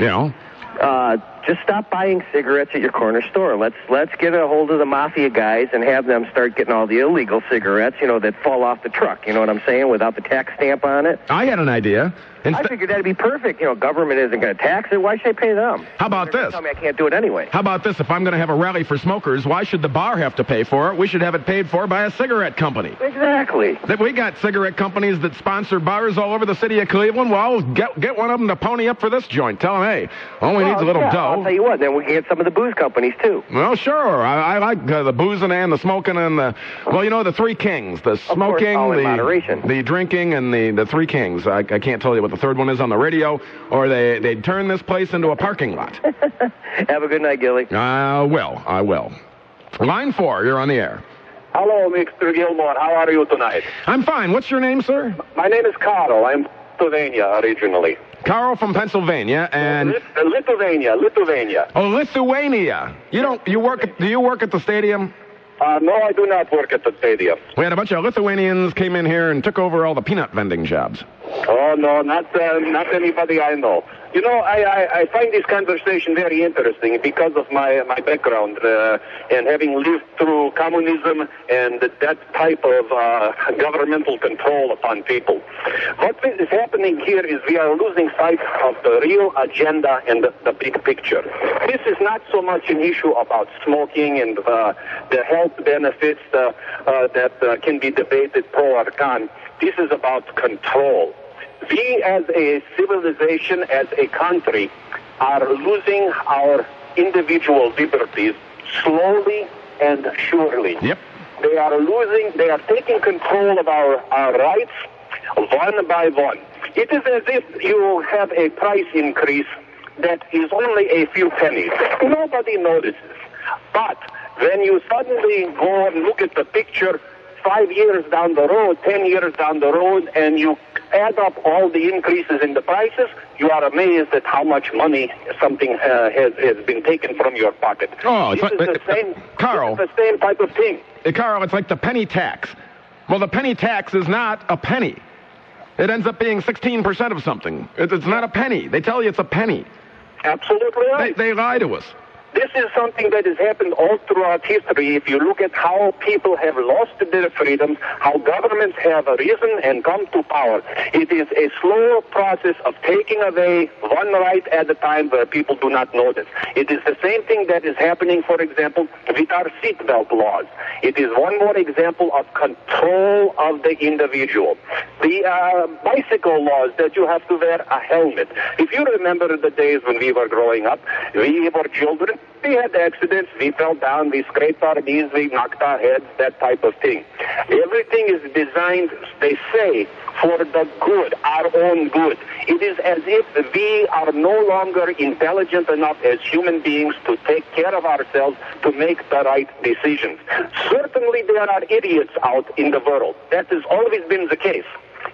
Just stop buying cigarettes at your corner store. Let's get a hold of the mafia guys and have them start getting all the illegal cigarettes, that fall off the truck. You know what I'm saying? Without the tax stamp on it. I had an idea. I figured that'd be perfect. Government isn't going to tax it. Why should I pay them? How about this? Tell me I can't do it anyway. How about this? If I'm going to have a rally for smokers, why should the bar have to pay for it? We should have it paid for by a cigarette company. Exactly. We got cigarette companies that sponsor bars all over the city of Cleveland. Well, get one of them to pony up for this joint. Tell them, hey, only needs a little dough. I'll tell you what, then we can get some of the booze companies, too. Well, sure. I like the boozing and the smoking and the three kings. The smoking, all in moderation. The drinking, and the three kings. I can't tell you what the third one is on the radio, or they'd turn this place into a parking lot. Have a good night, Gilly. I will. Line 4, you're on the air. Hello, Mr. Gilmour. How are you tonight? I'm fine. What's your name, sir? My name is Carl. I'm from Pennsylvania originally. Carl from Pennsylvania and Lithuania. Oh, Lithuania. Do you work at the stadium? No, I do not work at the stadium. We had a bunch of Lithuanians came in here and took over all the peanut vending jobs. Oh, no, not anybody I know. I find this conversation very interesting because of my background and having lived through communism and that type of governmental control upon people. What is happening here is we are losing sight of the real agenda and the big picture. This is not so much an issue about smoking and the health benefits that can be debated pro or con. This is about control. We as a civilization, as a country, are losing our individual liberties slowly and surely. Yep. They are taking control of our rights one by one. It is as if you have a price increase that is only a few pennies. Nobody notices. But when you suddenly go and look at the picture 5 years down the road, 10 years down the road, and you add up all the increases in the prices, you are amazed at how much money something has been taken from your pocket. Oh, This is the same type of thing. Carl, it's like the penny tax. Well, the penny tax is not a penny. It ends up being 16% of something. It's not a penny. They tell you it's a penny. Absolutely right. They lie to us. This is something that has happened all throughout history. If you look at how people have lost their freedoms, how governments have arisen and come to power, it is a slow process of taking away one right at a time where people do not notice. It is the same thing that is happening, for example, with our seatbelt laws. It is one more example of control of the individual. The bicycle laws that you have to wear a helmet. If you remember the days when we were growing up, we were children, we had accidents, we fell down, we scraped our knees, we knocked our heads, that type of thing. Everything is designed, they say, for the good, our own good. It is as if we are no longer intelligent enough as human beings to take care of ourselves to make the right decisions. Certainly there are idiots out in the world. That has always been the case.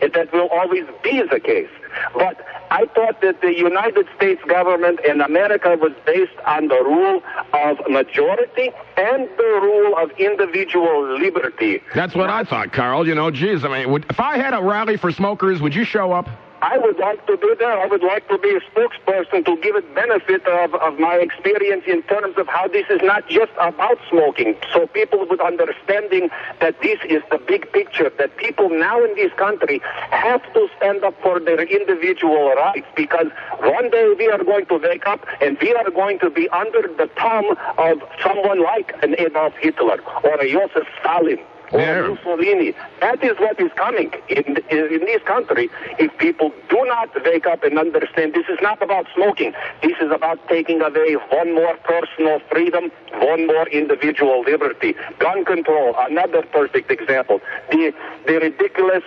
And that will always be the case. But I thought that the United States government and America was based on the rule of majority and the rule of individual liberty. That's what I thought, Carl. Geez, if I had a rally for smokers, would you show up? I would like to do that. I would like to be a spokesperson to give it benefit of my experience in terms of how this is not just about smoking. So people would understanding that this is the big picture, that people now in this country have to stand up for their individual rights, because one day we are going to wake up and we are going to be under the thumb of someone like an Adolf Hitler or a Joseph Stalin. Or Mussolini. That is what is coming in this country if people do not wake up and understand this is not about smoking. This is about taking away one more personal freedom, one more individual liberty. Gun control, another perfect example. The ridiculous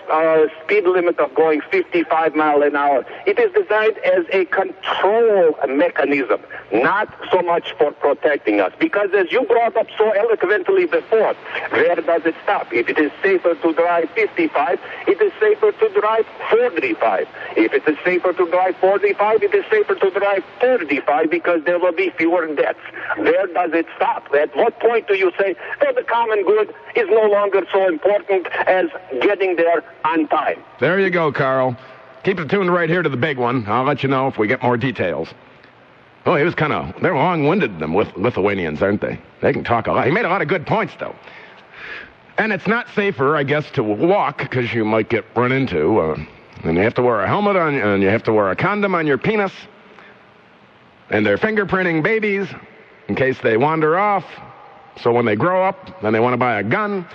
speed limit of going 55 miles an hour. It is designed as a control mechanism, not so much for protecting us. Because as you brought up so eloquently before, where does it stop? If it is safer to drive 55, it is safer to drive 45. If it is safer to drive 45, it is safer to drive 35 because there will be fewer deaths. Where does it stop? At what point do you say, oh, the common good is no longer so important as getting there on time? There you go, Carl. Keep it tuned right here to the big one. I'll let you know if we get more details. Oh, he was they're long-winded, them Lithuanians, aren't they? They can talk a lot. He made a lot of good points, though. And it's not safer, I guess, to walk because you might get run into. And you have to wear a helmet on, and you have to wear a condom on your penis. And they're fingerprinting babies in case they wander off. So when they grow up, then they want to buy a gun.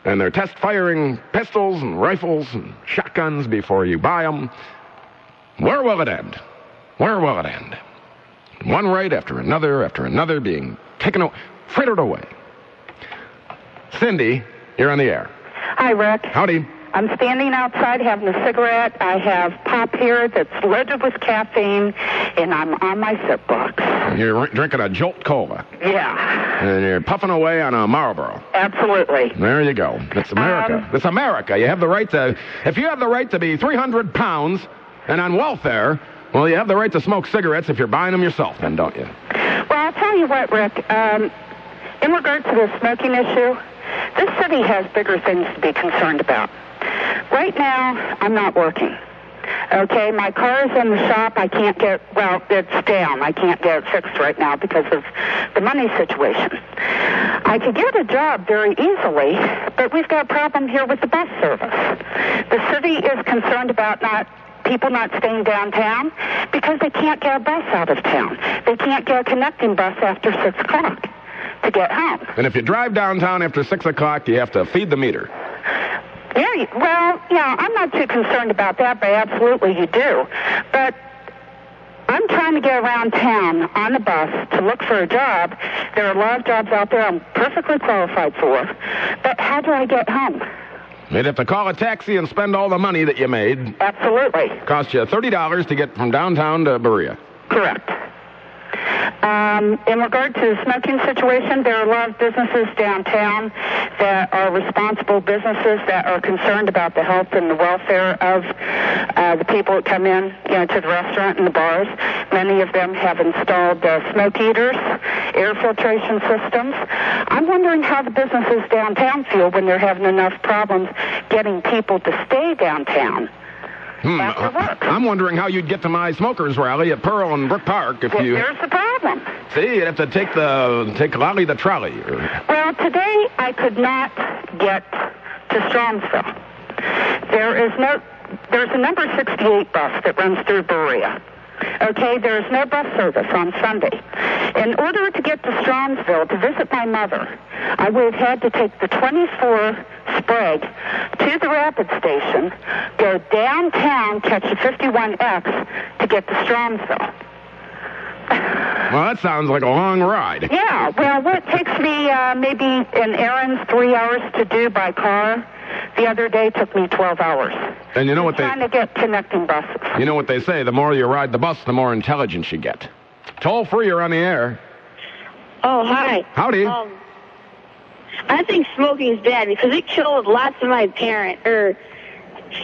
And they're test-firing pistols and rifles and shotguns before you buy them. Where will it end? Where will it end? One right after another being taken away, frittered away. Cindy, you're on the air. Hi, Rick. Howdy. I'm standing outside having a cigarette. I have pop here that's loaded with caffeine, and I'm on my soapbox. You're drinking a Jolt Cola. Yeah. And you're puffing away on a Marlboro. Absolutely. There you go. It's America. It's America. You have the right to, if you have the right to be 300 pounds and on welfare, well, you have the right to smoke cigarettes if you're buying them yourself, then, don't you? Well, I'll tell you what, Rick. In regard to the smoking issue, this city has bigger things to be concerned about. Right now, I'm not working. Okay, my car is in the shop. I can't get, well, it's down. I can't get it fixed right now because of the money situation. I could get a job very easily, but we've got a problem here with the bus service. The city is concerned about people not staying downtown because they can't get a bus out of town. They can't get a connecting bus after 6 o'clock to get home. And if you drive downtown after 6 o'clock, you have to feed the meter. Yeah, well, yeah, I'm not too concerned about that, but absolutely you do. But I'm trying to get around town on the bus to look for a job. There are a lot of jobs out there I'm perfectly qualified for. But how do I get home? You'd have to call a taxi and spend all the money that you made. Absolutely. Cost you $30 to get from downtown to Berea. Correct. In regard to the smoking situation, there are a lot of businesses downtown that are responsible businesses that are concerned about the health and the welfare of the people that come in, to the restaurant and the bars. Many of them have installed smoke eaters, air filtration systems. I'm wondering how the businesses downtown feel when they're having enough problems getting people to stay downtown. I'm wondering how you'd get to my smokers rally at Pearl and Brook Park if you... Here's the problem. See, you'd have to take Lolly the trolley. Well, today I could not get to Stromsville. There's a number 68 bus that runs through Berea. Okay, there is no bus service on Sunday. In order to get to Stromsville to visit my mother, I would have had to take the 24 Sprague to the rapid station, go downtown, catch the 51X to get to Stromsville. Well, that sounds like a long ride. Yeah, well, what takes me maybe an errand 3 hours to do by car, the other day took me 12 hours. And you know what trying to get connecting buses. You know what they say, the more you ride the bus, the more intelligence you get. Toll free, you're on the air. Oh, hi. Howdy. I think smoking is bad because it killed lots of my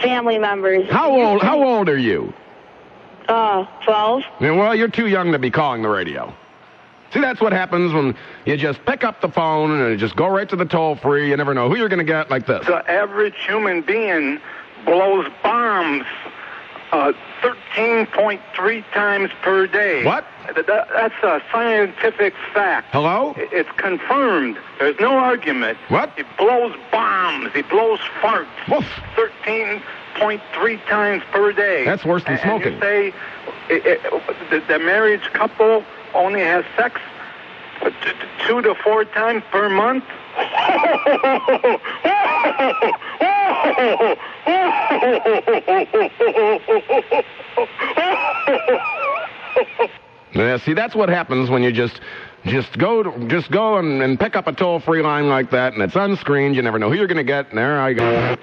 family members. How old are you? 12. Yeah, well, you're too young to be calling the radio. See, that's what happens when you just pick up the phone and just go right to the toll-free. You never know who you're going to get like this. The average human being blows bombs 13.3 times per day. What? That's a scientific fact. Hello? It's confirmed. There's no argument. What? He blows bombs. He blows farts. Woof. 13.3 times per day. That's worse than smoking. And you say the married couple only has sex 2 to 4 times per month? Yeah, see, that's what happens when you just go and pick up a toll-free line like that, and it's unscreened. You never know who you're going to get, and there I go.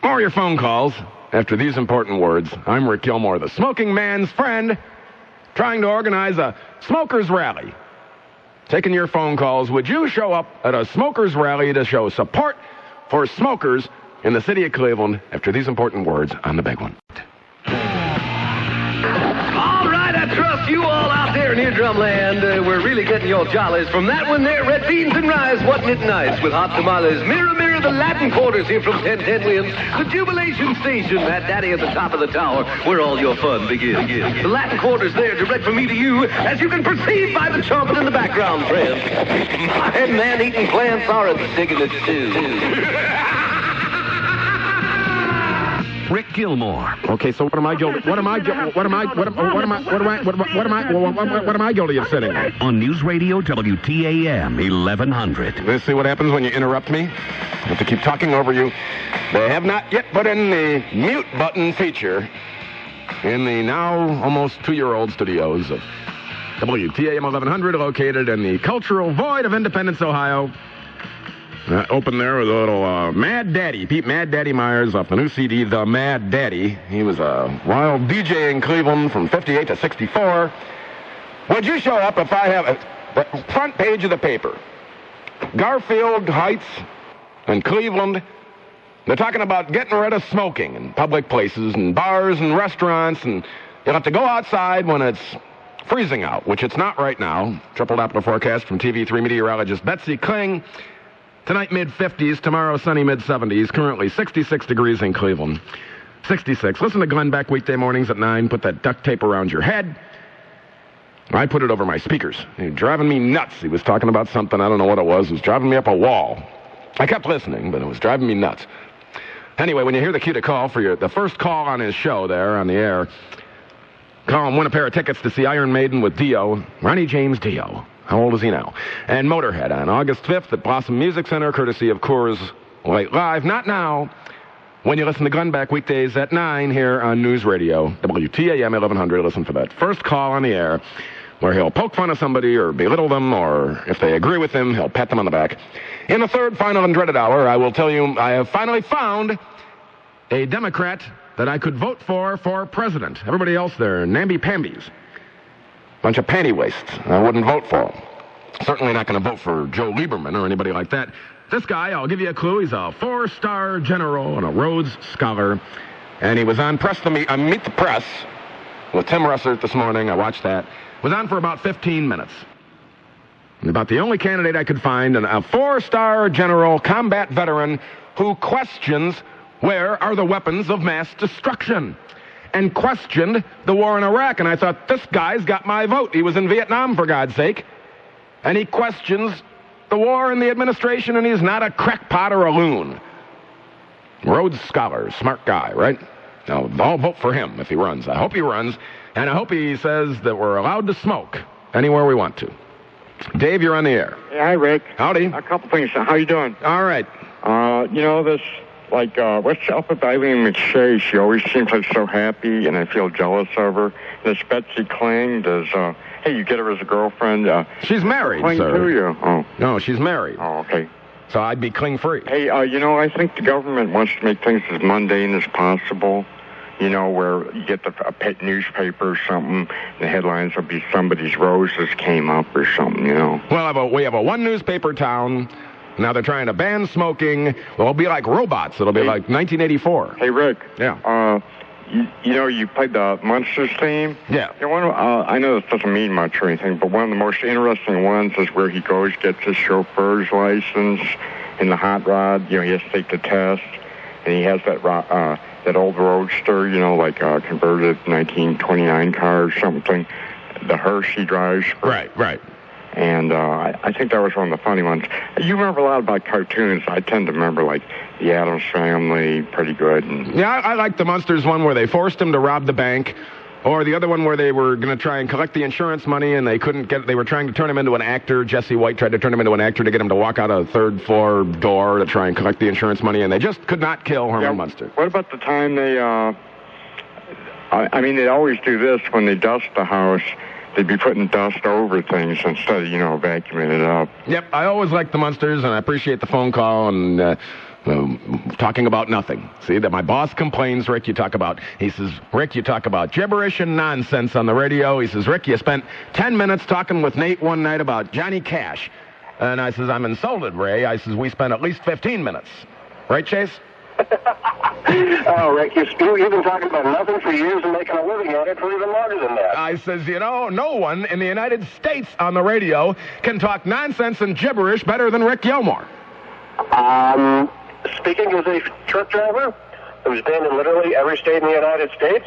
More of your phone calls after these important words. I'm Rick Gilmour, the smoking man's friend, trying to organize a smokers rally. Taking your phone calls. Would you show up at a smokers rally to show support for smokers in the city of Cleveland after these important words on the big one? All right, I trust you all out there in eardrum land. We're really getting your jollies from that one there. Red beans and rice, wasn't it nice? With hot tamales. Mirror, mirror, the Latin quarters here from 1010 Williams. The Jubilation Station, Matt Daddy at the top of the tower, where all your fun begins. The Latin quarters there, direct from me to you, as you can perceive by the trumpet in the background, friends. My man-eating plants are digging it too. Rick Gilmour. Okay, so what am I guilty of sitting at? On News Radio WTAM 1100. Let's see what happens when you interrupt me. I have to keep talking over you. They have not yet put in the mute button feature in the now almost 2-year-old studios of WTAM 1100, located in the cultural void of Independence, Ohio. Open there with a little Mad Daddy, Pete Mad Daddy Myers off the new CD, The Mad Daddy. He was a wild DJ in Cleveland from 58 to 64. Would you show up if I have the front page of the paper? Garfield Heights and Cleveland. They're talking about getting rid of smoking in public places and bars and restaurants, and you'll have to go outside when it's freezing out, which it's not right now. Triple Doppler forecast from TV3 meteorologist Betsy Kling. Tonight, mid-50s. Tomorrow, sunny mid-70s. Currently, 66 degrees in Cleveland. 66. Listen to Glenn Beck weekday mornings at 9. Put that duct tape around your head. I put it over my speakers. He was driving me nuts. He was talking about something. I don't know what it was. It was driving me up a wall. I kept listening, but it was driving me nuts. Anyway, when you hear the cue to call for the first call on his show there on the air, call him, win a pair of tickets to see Iron Maiden with Dio. Ronnie James Dio. How old is he now? And Motorhead on August 5th at Blossom Music Center, courtesy of Coors Light Live. Not now. When you listen to Glenn Beck weekdays at 9 here on News Radio, WTAM 1100. Listen for that first call on the air where he'll poke fun of somebody or belittle them, or if they agree with him, he'll pat them on the back. In the third, final, and dreaded hour, I will tell you I have finally found a Democrat that I could vote for president. Everybody else there, namby-pambies. Bunch of panty wastes. I wouldn't vote for him. Certainly not going to vote for Joe Lieberman or anybody like that. This guy, I'll give you a clue, he's a 4-star general and a Rhodes Scholar. And he was on Meet the Press with Tim Russert this morning. I watched that. Was on for about 15 minutes. And about the only candidate I could find, a 4-star general, combat veteran, who questions where are the weapons of mass destruction. And questioned the war in Iraq. And I thought, this guy's got my vote. He was in Vietnam, for God's sake. And he questions the war and the administration, and he's not a crackpot or a loon. Rhodes Scholar, smart guy, right? Now, I'll vote for him if he runs. I hope he runs, and I hope he says that we're allowed to smoke anywhere we want to. Dave, you're on the air. Hey, hi, Rick. Howdy. A couple things. How you doing? All right. What's up with Eileen McShay? She always seems like so happy, and I feel jealous of her. This Betsy Kling, you get her as a girlfriend? She's married, Kling sir. To you? Oh. No, she's married. Oh, okay. So I'd be Kling-free. Hey, I think the government wants to make things as mundane as possible. Where you get a pet newspaper or something, the headlines will be somebody's roses came up or something, Well, we have a one-newspaper town. Now they're trying to ban smoking. Well, it'll be like robots. It'll be like 1984. Hey, Rick. Yeah. You played the Munsters theme? Yeah. I know this doesn't mean much or anything, but one of the most interesting ones is where he goes, gets his chauffeur's license in the hot rod. He has to take the test, and he has that that old Roadster, you know, like a converted 1929 car or something. The hearse he drives. Right. And I think that was one of the funny ones. You remember a lot about cartoons. I tend to remember, like, The Addams Family, pretty good. And Yeah, I like the Munsters one where they forced him to rob the bank, or the other one where they were going to try and collect the insurance money and they couldn't get. They were trying to turn him into an actor. Jesse White tried to turn him into an actor to get him to walk out a third-floor door to try and collect the insurance money, and they just could not kill Herman Munster. what about the time they, I mean, they always do this when they dust the house. They'd be putting dust over things instead of, you know, vacuuming it up. Yep, I always like the Munsters, and I appreciate the phone call and talking about nothing. See, that my boss complains, Rick, you talk about, he says, Rick, you talk about gibberish and nonsense on the radio. He says, Rick, you spent 10 minutes talking with Nate one night about Johnny Cash. And I says, I'm insulted, Ray. I says, we spent at least 15 minutes. Right, Chase? Oh, Rick, you've been talking about nothing for years and making a living at it for even longer than that. I says, you know, no one in the United States on the radio can talk nonsense and gibberish better than Rick Gilmour. Speaking as a truck driver who's been in literally every state in the United States,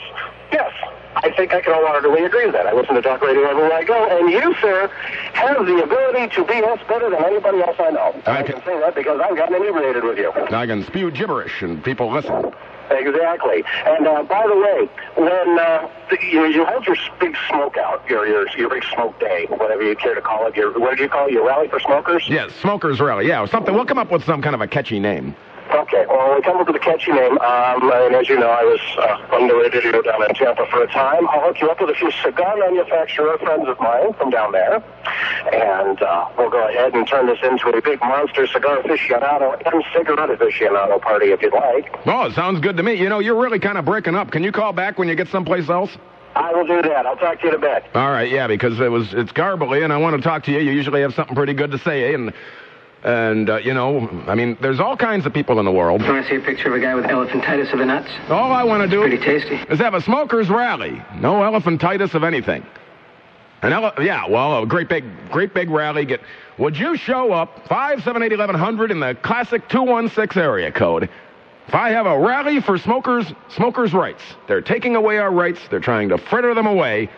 yes, I think I can wholeheartedly agree with that. I listen to talk radio everywhere I go, and you, sir, have the ability to BS better than anybody else I know. I can say that because I've gotten inebriated with you. I can spew gibberish and people listen. Exactly. And by the way, when you have your big smoke out, your big smoke day, whatever you care to call it, what do you call it, your rally for smokers? Yes, smokers rally. Yeah, something. We'll come up with some kind of a catchy name. Okay, well, we come up with a catchy name, and as you know, I was on the radio down in Tampa for a time. I'll hook you up with a few cigar manufacturer friends of mine from down there, and we'll go ahead and turn this into a big monster cigar aficionado and cigarette aficionado party if you'd like. Oh, it sounds good to me. You know, you're really kind of breaking up. Can you call back when you get someplace else? I will do that. I'll talk to you in a bit. All right, yeah, because it's garbly, and I want to talk to you. You usually have something pretty good to say, And, you know, I mean, there's all kinds of people in the world. You want to see a picture of a guy with elephantitis of the nuts? All I want to do pretty tasty. is have a smokers rally. No elephantitis of anything. A great big rally. Would you show up 578-1100 in the classic 216 area code? If I have a rally for smokers' rights, they're taking away our rights. They're trying to fritter them away.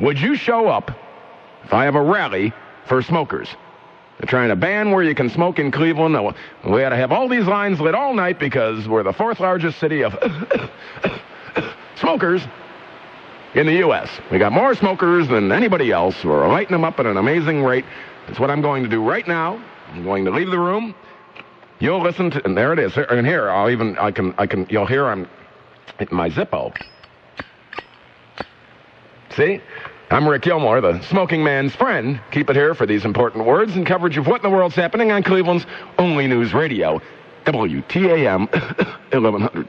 Would you show up if I have a rally for smokers? They're trying to ban where you can smoke in Cleveland. We ought to have all these lines lit all night because we're the fourth largest city of smokers in the U.S. We got more smokers than anybody else. We're lighting them up at an amazing rate. That's what I'm going to do right now. I'm going to leave the room. You'll listen to, and there it is. And here, you'll hear I'm hitting my Zippo. See? I'm Rick Gilmour, the smoking man's friend. Keep it here for these important words and coverage of what in the world's happening on Cleveland's only news radio, WTAM 1100.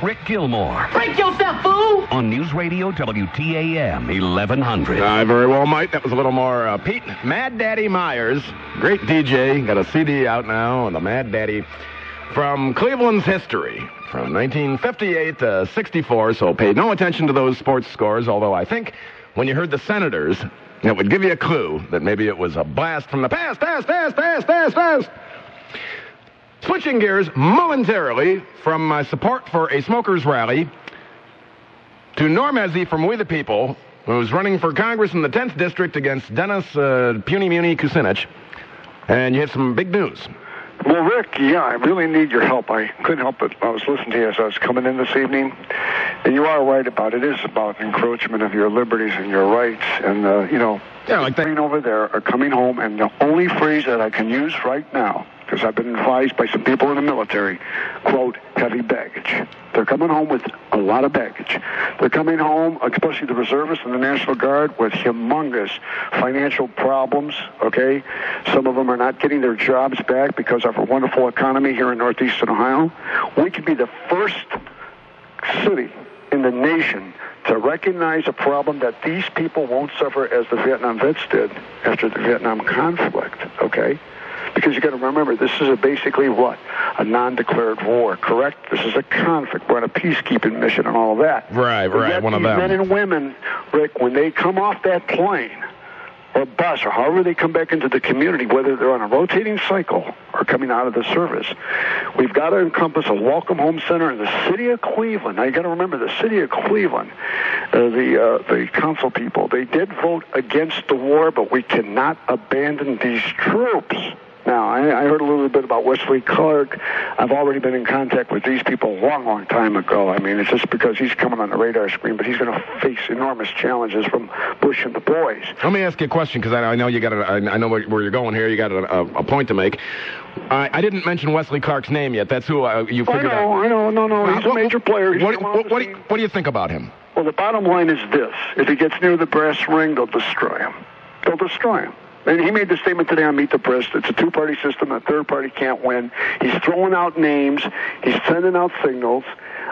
Rick Gilmour. Break yourself, fool! On News Radio WTAM 1100. I very well might. That was a little more Pete Mad Daddy Myers. Great DJ. Got a CD out now on the Mad Daddy from Cleveland's history from 1958 to 64. So pay no attention to those sports scores, although I think when you heard the Senators, it would give you a clue that maybe it was a blast from the past. Switching gears momentarily from my support for a smokers rally to Norm Ezzy from We the People, who's running for Congress in the 10th District against Dennis Puny Muni Kucinich. And you have some big news. Well, Rick, yeah, I really need your help. I couldn't help it. I was listening to you as I was coming in this evening. And you are right about it. It is about encroachment of your liberties and your rights. And, yeah, like that. Over there are coming home, and the only phrase that I can use right now, because I've been advised by some people in the military, quote, heavy baggage. They're coming home with a lot of baggage. They're coming home, especially the reservists and the National Guard, with humongous financial problems, okay? Some of them are not getting their jobs back because of our wonderful economy here in northeastern Ohio. We could be the first city in the nation to recognize a problem that these people won't suffer as the Vietnam vets did after the Vietnam conflict, okay? Because you got to remember, this is basically what? A non-declared war, correct? This is a conflict. We're on a peacekeeping mission and all that. Right, one of them. Men and women, Rick, when they come off that plane, or bus or however they come back into the community, whether they're on a rotating cycle or coming out of the service, we've got to encompass a welcome home center in the city of Cleveland. Now, you got to remember, the city of Cleveland, the council people, they did vote against the war, but we cannot abandon these troops. Now, I heard a little bit about Wesley Clark. I've already been in contact with these people a long, long time ago. I mean, it's just because he's coming on the radar screen, but he's going to face enormous challenges from Bush and the boys. Let me ask you a question, because I know you got I know where you're going here. You got a point to make. I didn't mention Wesley Clark's name yet. That's who you figured out. I know. No. He's a major player. What do you think about him? Well, the bottom line is this. If he gets near the brass ring, they'll destroy him. They'll destroy him. And he made the statement today on Meet the Press. It's a two-party system. A third party can't win. He's throwing out names. He's sending out signals.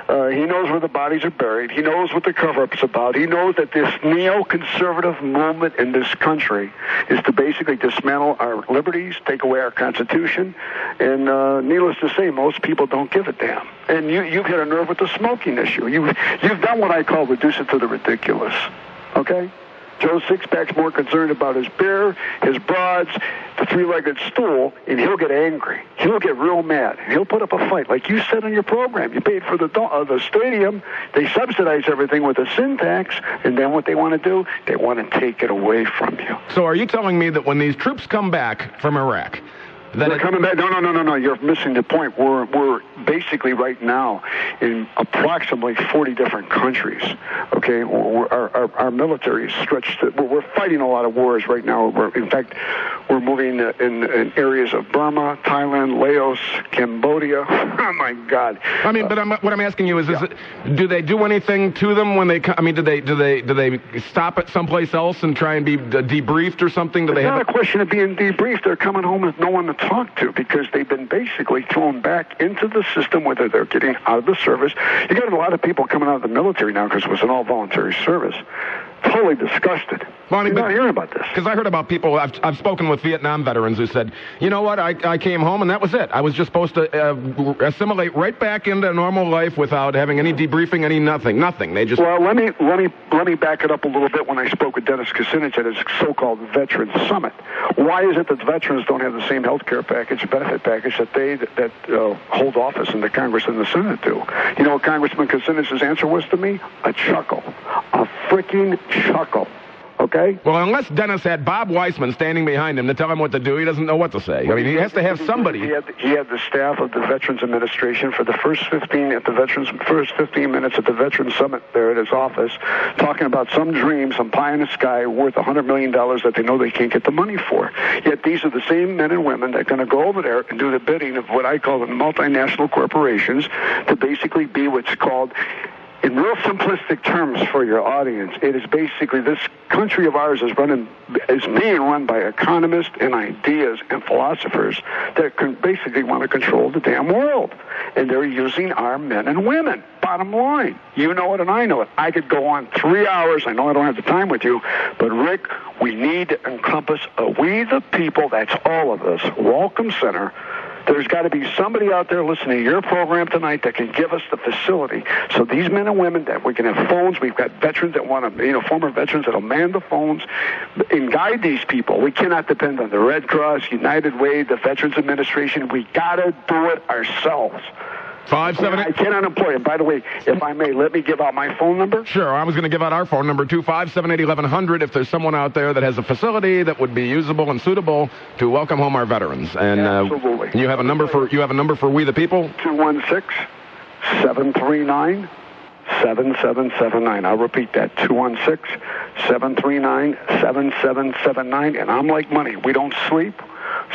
He knows where the bodies are buried. He knows what the cover-up's about. He knows that this neoconservative movement in this country is to basically dismantle our liberties, take away our Constitution, and needless to say, most people don't give a damn. And you've hit a nerve with the smoking issue. You've done what I call reduce it to the ridiculous, okay? Joe Sixpack's more concerned about his beer, his broads, the three-legged stool, and he'll get angry. He'll get real mad. He'll put up a fight. Like you said on your program, you paid for the stadium. They subsidize everything with a sin tax, and then what they want to do, they want to take it away from you. So are you telling me that when these troops come back from Iraq, they're coming back? No. You're missing the point. We're basically right now in approximately 40 different countries. Okay, our military is stretched. We're fighting a lot of wars right now. In fact, we're moving in areas of Burma, Thailand, Laos, Cambodia. Oh my God! I mean, but what I'm asking you is do they do anything to them when they come? I mean, do they stop at someplace else and try and be debriefed or something? It's not a question of being debriefed. They're coming home with no one to talk to because they've been basically thrown back into the system, whether they're getting out of the service. You got a lot of people coming out of the military now because it was an all-voluntary service. Totally disgusted. Well, I mean, not hearing about this. Because I heard about people, I've spoken with Vietnam veterans who said, you know what, I came home and that was it. I was just supposed to assimilate right back into normal life without having any debriefing, any nothing. They just... Well, let me back it up a little bit when I spoke with Dennis Kucinich at his so-called Veterans Summit. Why is it that veterans don't have the same health care package, benefit package that hold office in the Congress and the Senate do? You know what Congressman Kucinich's answer was to me? A chuckle. A freaking chuckle. Okay? Well, unless Dennis had Bob Weissman standing behind him to tell him what to do, he doesn't know what to say. I mean, he has to have somebody. He had the staff of the Veterans Administration for the first 15 minutes at the Veterans Summit there at his office, talking about some dream, some pie in the sky worth $100 million that they know they can't get the money for. Yet these are the same men and women that are going to go over there and do the bidding of what I call the multinational corporations to basically be what's called, in real simplistic terms for your audience, it is basically this country of ours is being run by economists and ideas and philosophers that can basically want to control the damn world. And they're using our men and women. Bottom line. You know it and I know it. I could go on 3 hours. I know I don't have the time with you. But, Rick, we need to encompass we the people, that's all of us, Welcome Center. There's got to be somebody out there listening to your program tonight that can give us the facility. So these men and women that we can have phones. We've got veterans that want to, former veterans that'll man the phones and guide these people. We cannot depend on the Red Cross, United Way, the Veterans Administration. We got to do it ourselves. 578. I cannot employ it. By the way, if I may, let me give out my phone number. Sure. I was going to give out our phone number, 257-1100, if there's someone out there that has a facility that would be usable and suitable to welcome home our veterans. And absolutely. You have a number for We the People? 216-739-7779. I'll repeat that, 216-739-7779. And I'm like money. We don't sleep.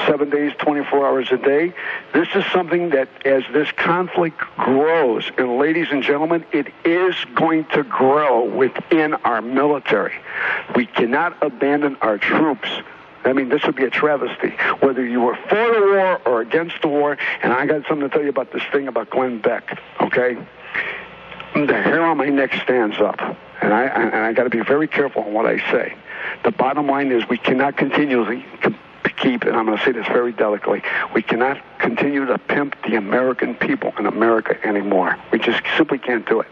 7 days, 24 hours a day. This is something that as this conflict grows, and ladies and gentlemen, it is going to grow within our military. We cannot abandon our troops. I mean, this would be a travesty, whether you were for the war or against the war. And I got something to tell you about this thing about Glenn Beck, okay? The hair on my neck stands up, and I got to be very careful on what I say. The bottom line is we cannot continually keep, and I'm going to say this very delicately, we cannot continue to pimp the American people in America anymore. We just simply can't do it.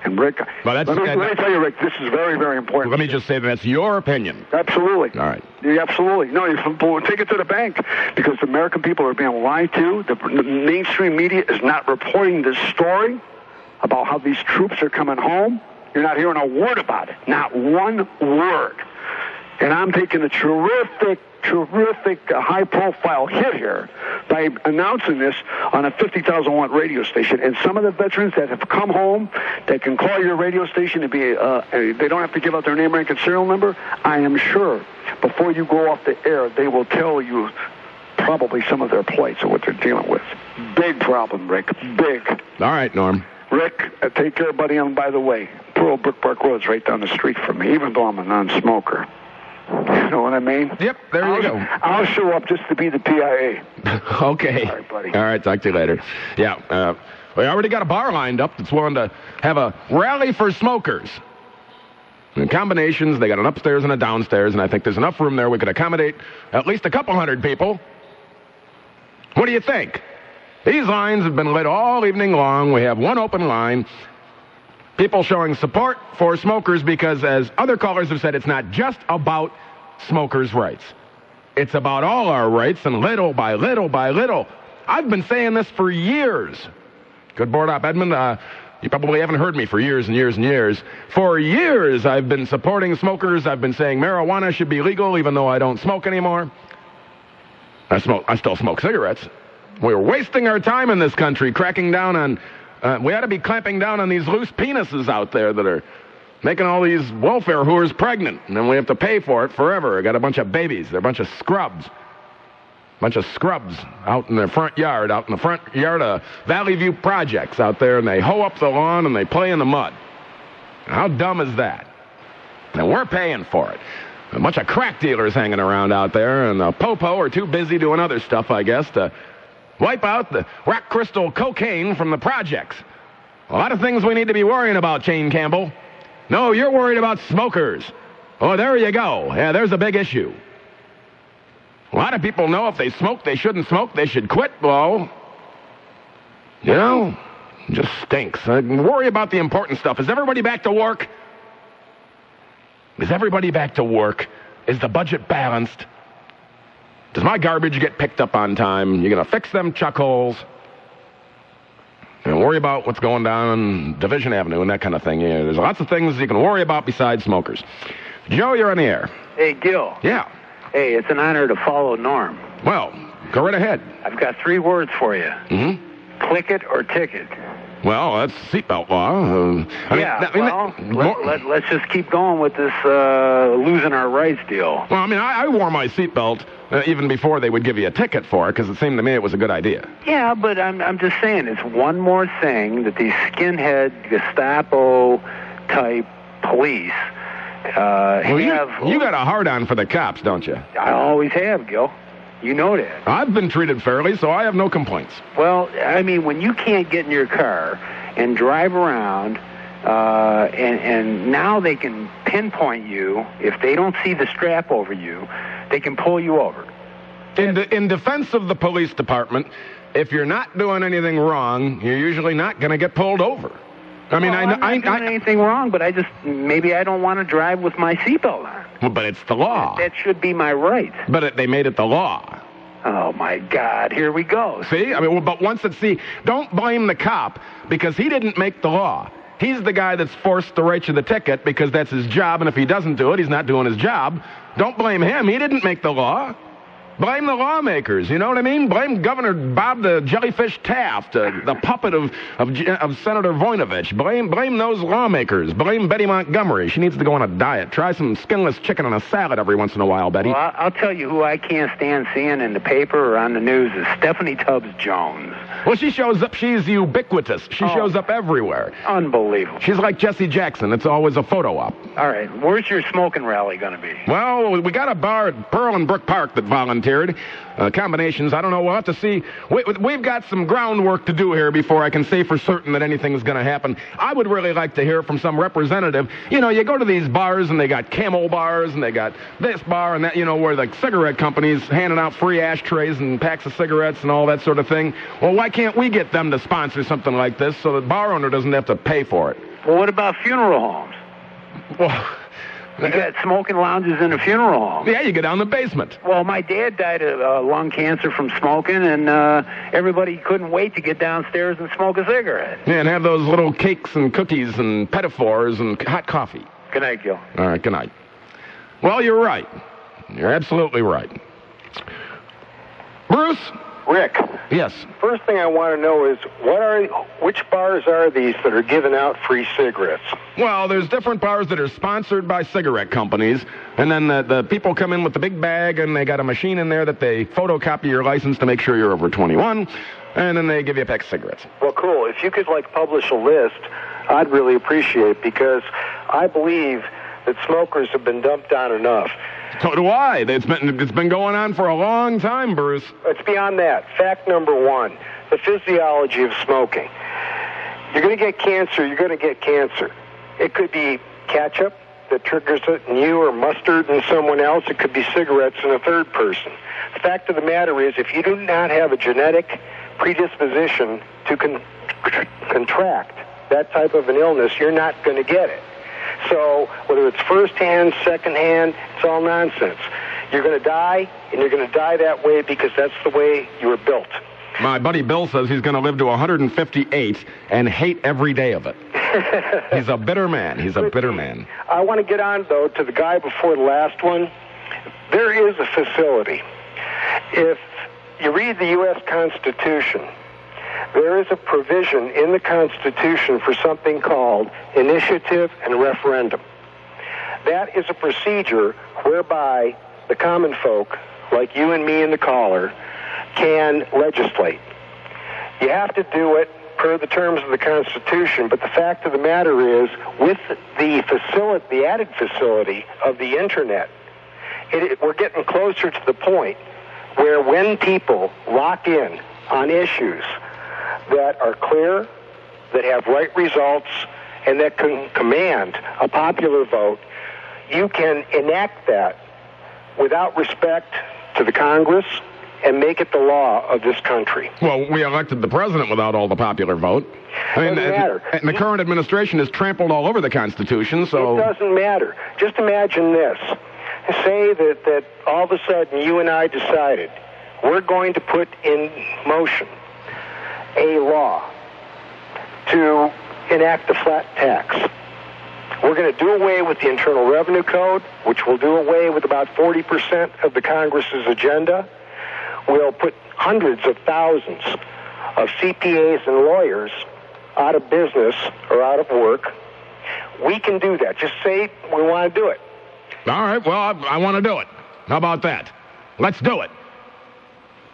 And Rick, let me tell you, Rick, this is very, very important. Let me just say that's your opinion. Absolutely. All right. Yeah, absolutely. No, you take it to the bank, because the American people are being lied to. The mainstream media is not reporting this story about how these troops are coming home. You're not hearing a word about it. Not one word. And I'm taking a terrific high-profile hit here by announcing this on a 50,000-watt radio station. And some of the veterans that have come home that can call your radio station and be, they don't have to give out their name, rank, and serial number, I am sure before you go off the air, they will tell you probably some of their plights or what they're dealing with. Big problem, Rick. Big. All right, Norm. Rick, take care, buddy. And by the way, Pearl Brook Park Road's right down the street from me, even though I'm a non-smoker. You know what I mean? Yep, there you go. I'll show up just to be the PIA. Okay. All right, buddy. All right, talk to you later. Yeah, we already got a bar lined up that's willing to have a rally for smokers. In combinations, they got an upstairs and a downstairs, and I think there's enough room there we could accommodate at least a couple hundred people. What do you think? These lines have been lit all evening long. We have one open line. People showing support for smokers because, as other callers have said, it's not just about smokers' rights. It's about all our rights, and little by little by little. I've been saying this for years. Good board up, Edmund. You probably haven't heard me for years and years and years. For years, I've been supporting smokers. I've been saying marijuana should be legal, even though I don't smoke anymore. I still smoke cigarettes. We're wasting our time in this country cracking down on... we ought to be clamping down on these loose penises out there that are making all these welfare whores pregnant, and then we have to pay for it forever. I got a bunch of babies. They're a bunch of scrubs. Out in their front yard, of Valley View Projects out there, and they hoe up the lawn and they play in the mud. How dumb is that? And we're paying for it. A bunch of crack dealers hanging around out there, and the popo are too busy doing other stuff, I guess, to wipe out the rock crystal cocaine from the projects. A lot of things we need to be worrying about, Shane Campbell. No, you're worried about smokers. Oh, there you go. Yeah, there's a big issue. A lot of people know if they smoke, they shouldn't smoke, they should quit. Well, you know, it just stinks. Worry about the important stuff. Is everybody back to work? Is everybody back to work? Is the budget balanced? Does my garbage get picked up on time? You're going to fix them chuck holes? And worry about what's going down on Division Avenue and that kind of thing. Yeah, there's lots of things you can worry about besides smokers. Joe, you're on the air. Hey, Gil. Yeah. Hey, it's an honor to follow Norm. Well, go right ahead. I've got 3 words for you. Mm-hmm. Click it or ticket. Well, that's seatbelt law. Let's just keep going with this losing our rights deal. Well, I mean, I wore my seatbelt even before they would give you a ticket for it, because it seemed to me it was a good idea. Yeah, but I'm just saying, it's one more thing that these skinhead Gestapo-type police you got a hard-on for the cops, don't you? I always have, Gil. You know that. I've been treated fairly, so I have no complaints. Well, I mean, when you can't get in your car and drive around, and now they can pinpoint you, if they don't see the strap over you, they can pull you over. In defense of the police department, if you're not doing anything wrong, you're usually not going to get pulled over. I mean, I'm not doing anything wrong, but maybe I don't want to drive with my seatbelt on. Well, but it's the law. That should be my right. But they made it the law. Oh, my God, here we go. See? I mean, but don't blame the cop, because he didn't make the law. He's the guy that's forced to write you the ticket because that's his job, and if he doesn't do it, he's not doing his job. Don't blame him. He didn't make the law. Blame the lawmakers, you know what I mean? Blame Governor Bob the Jellyfish Taft, the puppet of Senator Voinovich. Blame those lawmakers. Blame Betty Montgomery. She needs to go on a diet. Try some skinless chicken on a salad every once in a while, Betty. Well, I'll tell you who I can't stand seeing in the paper or on the news is Stephanie Tubbs Jones. Well, she shows up. She's ubiquitous. She shows up everywhere. Unbelievable. She's like Jesse Jackson. It's always a photo op. All right. Where's your smoking rally going to be? Well, we got a bar at Pearl and Brook Park that volunteered volunteered. Combinations, I don't know. We'll have to see. We've got some groundwork to do here before I can say for certain that anything's going to happen. I would really like to hear from some representative. You know, you go to these bars, and they got Camel bars, and they got this bar and that, you know, where the cigarette companies handing out free ashtrays and packs of cigarettes and all that sort of thing. Well, why can't we get them to sponsor something like this so the bar owner doesn't have to pay for it? Well, what about funeral homes? Well, you got smoking lounges in a funeral home. Yeah, you go down the basement. Well, my dad died of lung cancer from smoking, and everybody couldn't wait to get downstairs and smoke a cigarette. Yeah, and have those little cakes and cookies and petitfours and hot coffee. Good night, Gil. All right, good night. Well, you're right. You're absolutely right. Bruce? Rick. Yes. First thing I want to know is which bars are these that are giving out free cigarettes? Well, there's different bars that are sponsored by cigarette companies, and then the people come in with the big bag, and they got a machine in there that they photocopy your license to make sure you're over 21, and then they give you a pack of cigarettes. Well, cool. If you could, publish a list, I'd really appreciate it, because I believe that smokers have been dumped on enough. So do I. It's been going on for a long time, Bruce. It's beyond that. Fact number one, the physiology of smoking. You're going to get cancer, you're going to get cancer. It could be ketchup that triggers it in you, or mustard in someone else. It could be cigarettes in a third person. The fact of the matter is, if you do not have a genetic predisposition to contract that type of an illness, you're not going to get it. So whether it's first-hand, second-hand, it's all nonsense. You're going to die, and you're going to die that way because that's the way you were built. My buddy Bill says he's going to live to 158 and hate every day of it. He's a bitter man. He's a bitter man. I want to get on, though, to the guy before the last one. There is a facility. If you read the U.S. Constitution, there is a provision in the Constitution for something called initiative and referendum. That is a procedure whereby the common folk, like you and me and the caller, can legislate. You have to do it per the terms of the Constitution, but the fact of the matter is, with the added facility of the Internet, we're getting closer to the point where when people lock in on issues that are clear, that have right results, and that can command a popular vote, you can enact that without respect to the Congress and make it the law of this country. Well, we elected the president without all the popular vote. Doesn't matter. And the current administration is trampled all over the Constitution, so... It doesn't matter. Just imagine this. Say that all of a sudden you and I decided we're going to put in motion a law to enact a flat tax. We're going to do away with the Internal Revenue Code, which will do away with about 40% of the Congress's agenda. We'll put hundreds of thousands of CPAs and lawyers out of business or out of work. We can do that. Just say we want to do it. All right, well, I want to do it. How about that? Let's do it.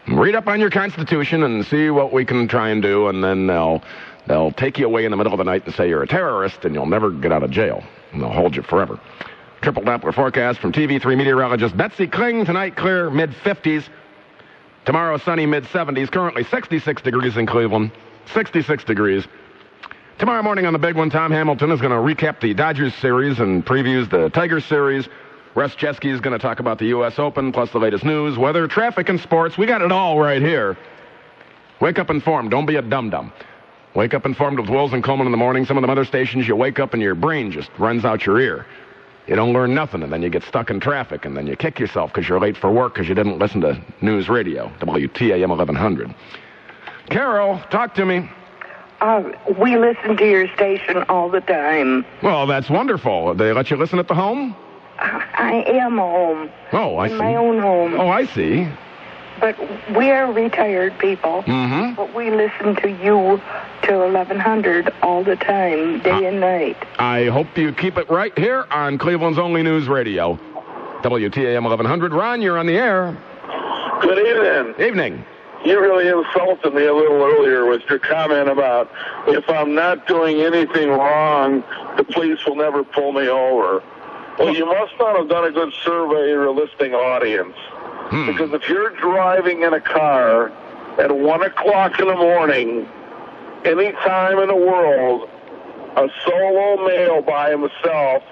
Read up on your Constitution and see what we can try and do, and then they'll take you away in the middle of the night and say you're a terrorist, and you'll never get out of jail. And they'll hold you forever. Triple Doppler forecast from TV3 meteorologist Betsy Kling. Tonight, clear, mid-50s. Tomorrow, sunny, mid-70s. Currently 66 degrees in Cleveland. 66 degrees. Tomorrow morning on the big one, Tom Hamilton is going to recap the Dodgers series and previews the Tigers series. Russ Chesky is going to talk about the U.S. Open, plus the latest news, weather, traffic, and sports. We got it all right here. Wake up informed. Don't be a dum-dum. Wake up informed with Wills and Coleman in the morning. Some of them other stations, you wake up and your brain just runs out your ear. You don't learn nothing, and then you get stuck in traffic, and then you kick yourself because you're late for work because you didn't listen to news radio, WTAM 1100. Carol, talk to me. We listen to your station all the time. Well, that's wonderful. They let you listen at the home? I am home. Oh, I see. In my own home. Oh, I see. But we are retired people. Mm-hmm. But we listen to you till 1100 all the time, day and night. I hope you keep it right here on Cleveland's only news radio, WTAM 1100. Ron, you're on the air. Good evening. Evening. You really insulted me a little earlier with your comment about if I'm not doing anything wrong, the police will never pull me over. Well, you must not have done a good survey or a listening audience. Because if you're driving in a car at 1 o'clock in the morning, any time in the world, a solo male by himself,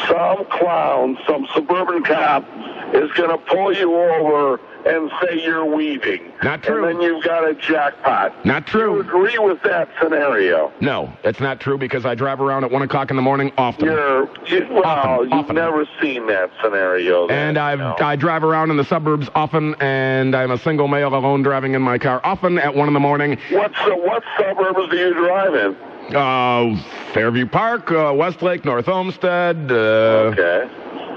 some clown, some suburban cop is going to pull you over and say you're weaving. Not true. And then you've got a jackpot. Not true. You agree with that scenario? No, it's not true because I drive around at 1 o'clock in the morning often. You've never seen that scenario. And I drive around in the suburbs often, and I'm a single male alone driving in my car often at 1 in the morning. What suburbs do you drive in? Fairview Park, Westlake, North Olmsted, okay.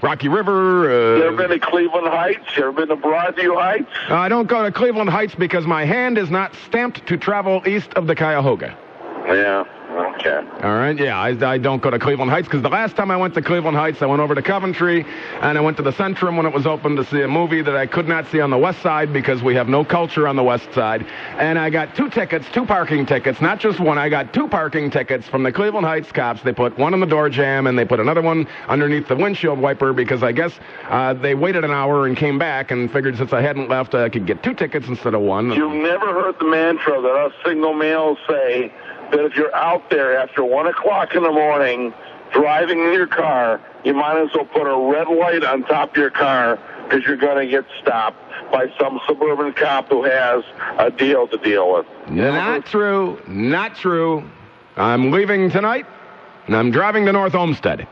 Rocky River. You ever been to Cleveland Heights? You ever been to Broadview Heights? I don't go to Cleveland Heights because my hand is not stamped to travel east of the Cuyahoga. Yeah, okay. All right, yeah, I don't go to Cleveland Heights because the last time I went to Cleveland Heights, I went over to Coventry, and I went to the Centrum when it was open to see a movie that I could not see on the west side because we have no culture on the west side. And I got 2 parking tickets, not just one. I got 2 parking tickets from the Cleveland Heights cops. They put one on the door jamb, and they put another one underneath the windshield wiper because I guess they waited an hour and came back and figured since I hadn't left, I could get 2 tickets instead of 1. You've never heard the mantra that us single males say, that if you're out there after 1 o'clock in the morning driving in your car, you might as well put a red light on top of your car because you're going to get stopped by some suburban cop who has a deal to deal with. Not true. Not true. I'm leaving tonight, and I'm driving to North Olmsted.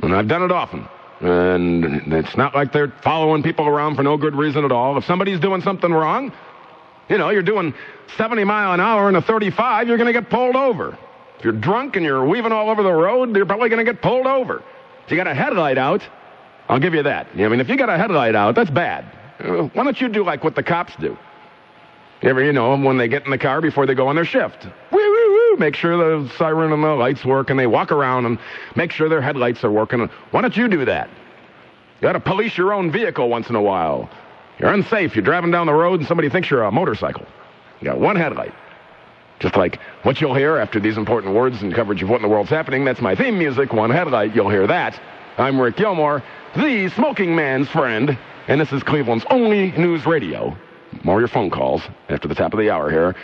And I've done it often. And it's not like they're following people around for no good reason at all. If somebody's doing something wrong, you know, you're doing 70 mile an hour in a 35, you're going to get pulled over. If you're drunk and you're weaving all over the road, you're probably going to get pulled over. If you got a headlight out, I'll give you that. I mean, if you got a headlight out, that's bad. Why don't you do like what the cops do? You know, when they get in the car before they go on their shift. Woo-woo-woo, make sure the siren and the lights work, and they walk around and make sure their headlights are working. Why don't you do that? You got to police your own vehicle once in a while. You're unsafe. You're driving down the road and somebody thinks you're a motorcycle. You got 1 headlight. Just like what you'll hear after these important words and coverage of what in the world's happening. That's my theme music, 1 headlight. You'll hear that. I'm Rick Gilmore, the smoking man's friend, and this is Cleveland's only news radio. More your phone calls after the top of the hour here.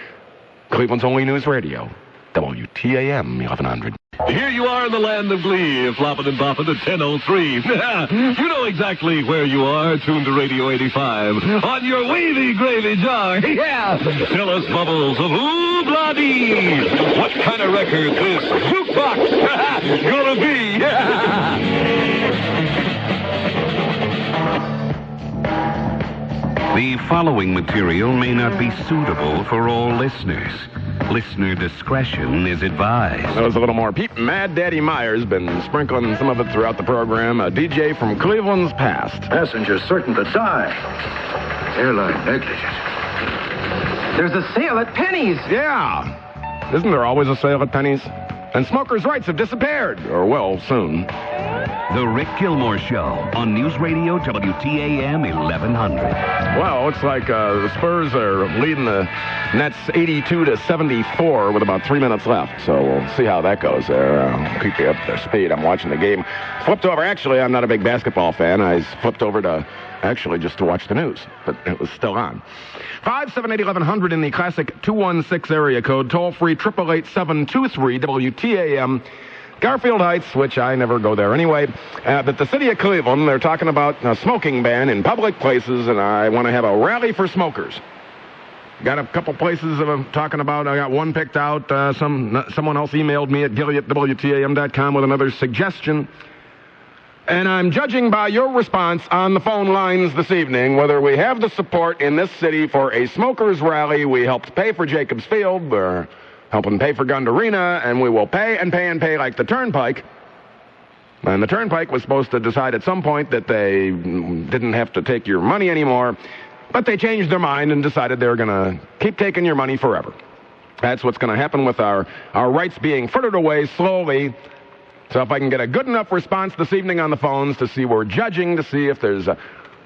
Cleveland's only news radio, WTAM 1100. Here you are in the land of glee, flopping and bopping at 10:03. You know exactly where you are, tuned to Radio 85, on your wavy gravy jar. Yeah! Tell us, Bubbles, of Ooh-Blah-Dee, what kind of record this jukebox gonna be? The following material may not be suitable for all listeners. Listener discretion is advised. That was a little more Pete Mad Daddy Myers, been sprinkling some of it throughout the program. A DJ from Cleveland's past. Passengers certain to die. Airline negligence. There's a sale at Penny's. Yeah. Isn't there always a sale at Penny's? And smokers' rights have disappeared. Or will, soon. The Rick Gilmore Show on News Radio WTAM 1100. Well, looks like the Spurs are leading the Nets 82-74 with about 3 minutes left. So we'll see how that goes there. I'll keep you up to speed. I'm watching the game. Flipped over. Actually, I'm not a big basketball fan. I flipped over to actually just to watch the news, but it was still on. 578-1100 in the classic 216 area code. Toll free 888-723 WTAM. Garfield Heights, which I never go there anyway, but the city of Cleveland, they're talking about a smoking ban in public places, and I want to have a rally for smokers. Got a couple places that I'm talking about. I got one picked out. Someone else emailed me at gilly@WTAM.com with another suggestion. And I'm judging by your response on the phone lines this evening whether we have the support in this city for a smokers rally. We helped pay for Jacobs Field, or helping pay for Gund Arena, and we will pay and pay and pay like the Turnpike. And the Turnpike was supposed to decide at some point that they didn't have to take your money anymore, but they changed their mind and decided they were going to keep taking your money forever. That's what's going to happen with our rights being frittered away slowly. So if I can get a good enough response this evening on the phones to see, we're judging to see if there's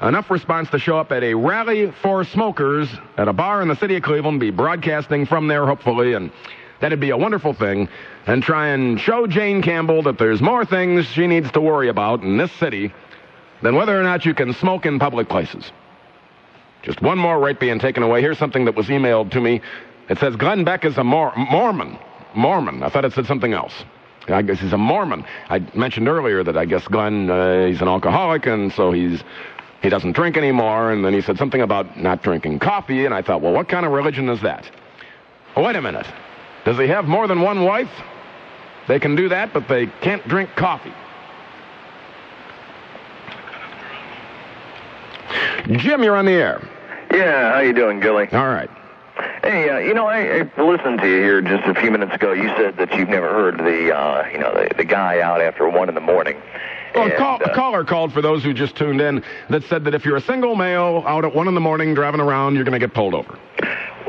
enough response to show up at a rally for smokers at a bar in the city of Cleveland, be broadcasting from there, hopefully, and that'd be a wonderful thing, and try and show Jane Campbell that there's more things she needs to worry about in this city than whether or not you can smoke in public places. Just one more right being taken away. Here's something that was emailed to me. It says Glenn Beck is a Mormon. Mormon. I thought it said something else. I guess he's a Mormon. I mentioned earlier that I guess Glenn, he's an alcoholic, and so he doesn't drink anymore. And then he said something about not drinking coffee, and I thought, well, what kind of religion is that? Wait a minute. Does he have more than one wife? They can do that, but they can't drink coffee. Jim, you're on the air. Yeah, how you doing, Gilly? All right. Hey, I listened to you here just a few minutes ago. You said that you've never heard the guy out after 1 in the morning. Well, a caller called, for those who just tuned in, that said that if you're a single male out at 1 in the morning driving around, you're going to get pulled over.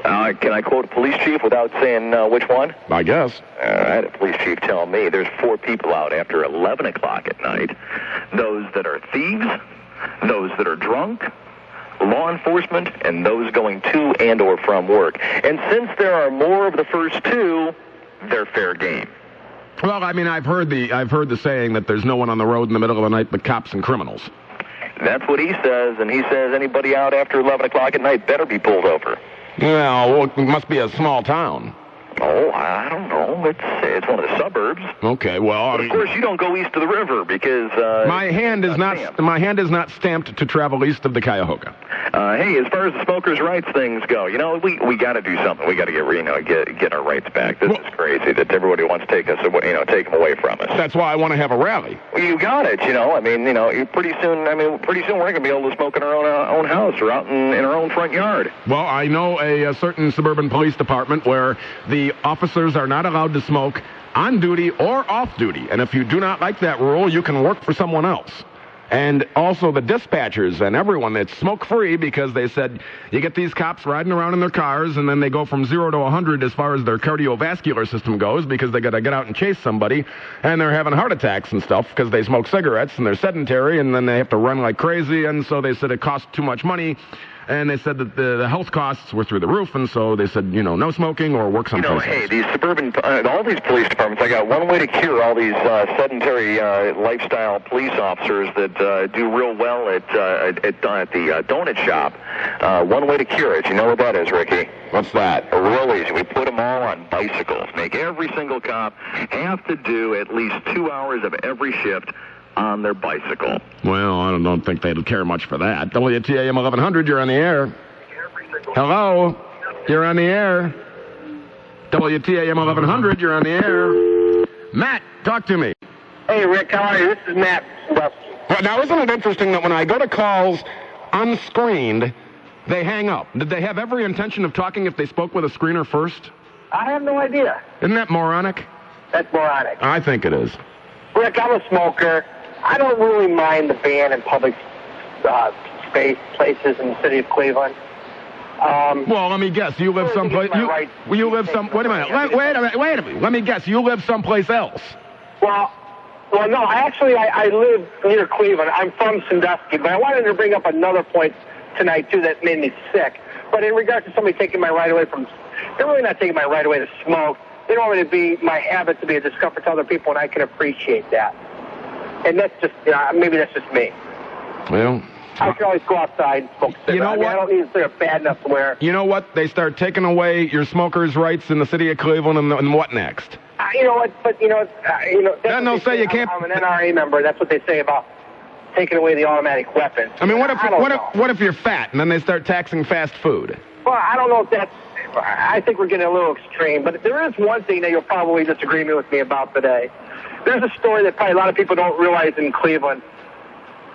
Can I quote a police chief without saying which one? I guess. All right, a police chief telling me there's 4 people out after 11 o'clock at night. Those that are thieves, those that are drunk, law enforcement, and those going to and or from work. And since there are more of the first 2, they're fair game. Well, I mean, I've heard the saying that there's no one on the road in the middle of the night but cops and criminals. That's what he says, and he says anybody out after 11 o'clock at night better be pulled over. Well, it must be a small town. Oh, I don't know. It's one of the suburbs. Okay, well, but of course you don't go east of the river because my hand is not stamped to travel east of the Cuyahoga. Hey, as far as the smokers' rights things go, we got to do something. We got to get our rights back. This is crazy that everybody wants to take us away, take them away from us. That's why I want to have a rally. Well, you got it. I mean, pretty soon we're going to be able to smoke in our own house or out in our own front yard. Well, I know a certain suburban police department where the officers are not allowed to smoke on duty or off duty. And if you do not like that rule, you can work for someone else. And also the dispatchers and everyone, it's smoke-free because they said you get these cops riding around in their cars and then they go from 0 to 100 as far as their cardiovascular system goes because they got to get out and chase somebody and they're having heart attacks and stuff because they smoke cigarettes and they're sedentary and then they have to run like crazy, and so they said it costs too much money. And they said that the health costs were through the roof, and so they said, no smoking or work someplace else. Hey, these suburban, all these police departments, I got one way to cure all these sedentary lifestyle police officers that do real well at the donut shop. One way to cure it. You know what that is, Ricky? What's that? Real easy. We put them all on bicycles. Make every single cop have to do at least 2 hours of every shift on their bicycle. Well, I don't think they'd care much for that. WTAM 1100, you're on the air. Hello, you're on the air. WTAM 1100, you're on the air. Matt, talk to me. Hey, Rick, how are you? This is Matt. Well, now, isn't it interesting that when I go to calls unscreened, they hang up? Did they have every intention of talking if they spoke with a screener first? I have no idea. Isn't that moronic? That's moronic. I think it is. Rick, I'm a smoker. I don't really mind the ban in public places in the city of Cleveland. Well, let me guess. You live someplace. You live some. Wait a minute. Wait a minute. Let me guess. You live someplace else. Well, no. I live near Cleveland. I'm from Sandusky, but I wanted to bring up another point tonight too that made me sick. But in regards to somebody taking my right away they're really not taking my right away to smoke. They don't want it to be my habit to be a discomfort to other people, and I can appreciate that. And that's just, maybe that's just me. Well, I can always go outside and smoke cigarettes. You know what? I don't need to say bad enough to where. You know what? They start taking away your smokers' rights in the city of Cleveland, and what next? You know what? But Then they'll say you can't. I'm an NRA member. That's what they say about taking away the automatic weapons. I mean, what if you're fat, and then they start taxing fast food? Well, I don't know if that's. I think we're getting a little extreme, but there is one thing that you'll probably disagree with me about today. There's a story that probably a lot of people don't realize in Cleveland.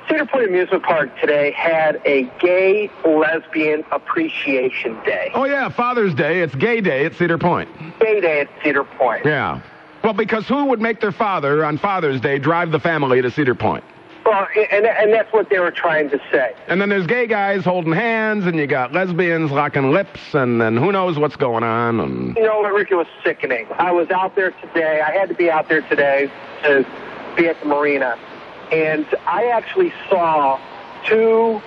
Cedar Point Amusement Park today had a gay lesbian appreciation day. Oh, yeah, Father's Day. It's Gay Day at Cedar Point. Gay Day at Cedar Point. Yeah. Well, because who would make their father on Father's Day drive the family to Cedar Point? Well, and that's what they were trying to say. And then there's gay guys holding hands, and you got lesbians locking lips, and then who knows what's going on. And you know, Rick, it was sickening. I was out there today. I had to be out there today to be at the marina. And I actually saw two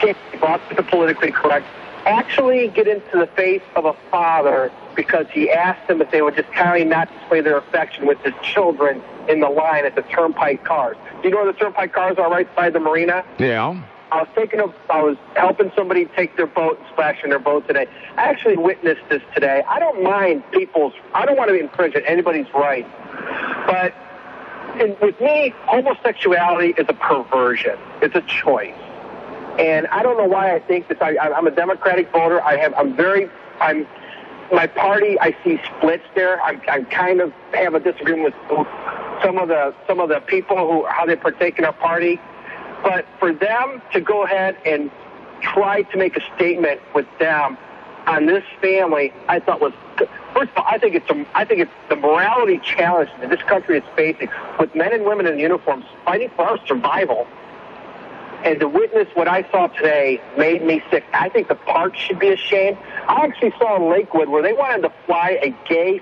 gay people, the politically correct actually get into the face of a father because he asked them if they would just kindly not display their affection with his children in the line at the turnpike cars. Do you know where the turnpike cars are right by the marina? Yeah. I was helping somebody take their boat and splash in their boat today. I actually witnessed this today. I don't mind I don't want to infringe on anybody's right. But with me, homosexuality is a perversion. It's a choice. And I don't know why I think this. I'm a Democratic voter. My party, I see splits there. I kind of have a disagreement with some of the people how they partake in our party. But for them to go ahead and try to make a statement with them on this family, I thought was, first of all, I think it's the morality challenge that this country is facing with men and women in uniforms fighting for our survival. And to witness what I saw today made me sick. I think the park should be ashamed. I actually saw in Lakewood where they wanted to fly a gay,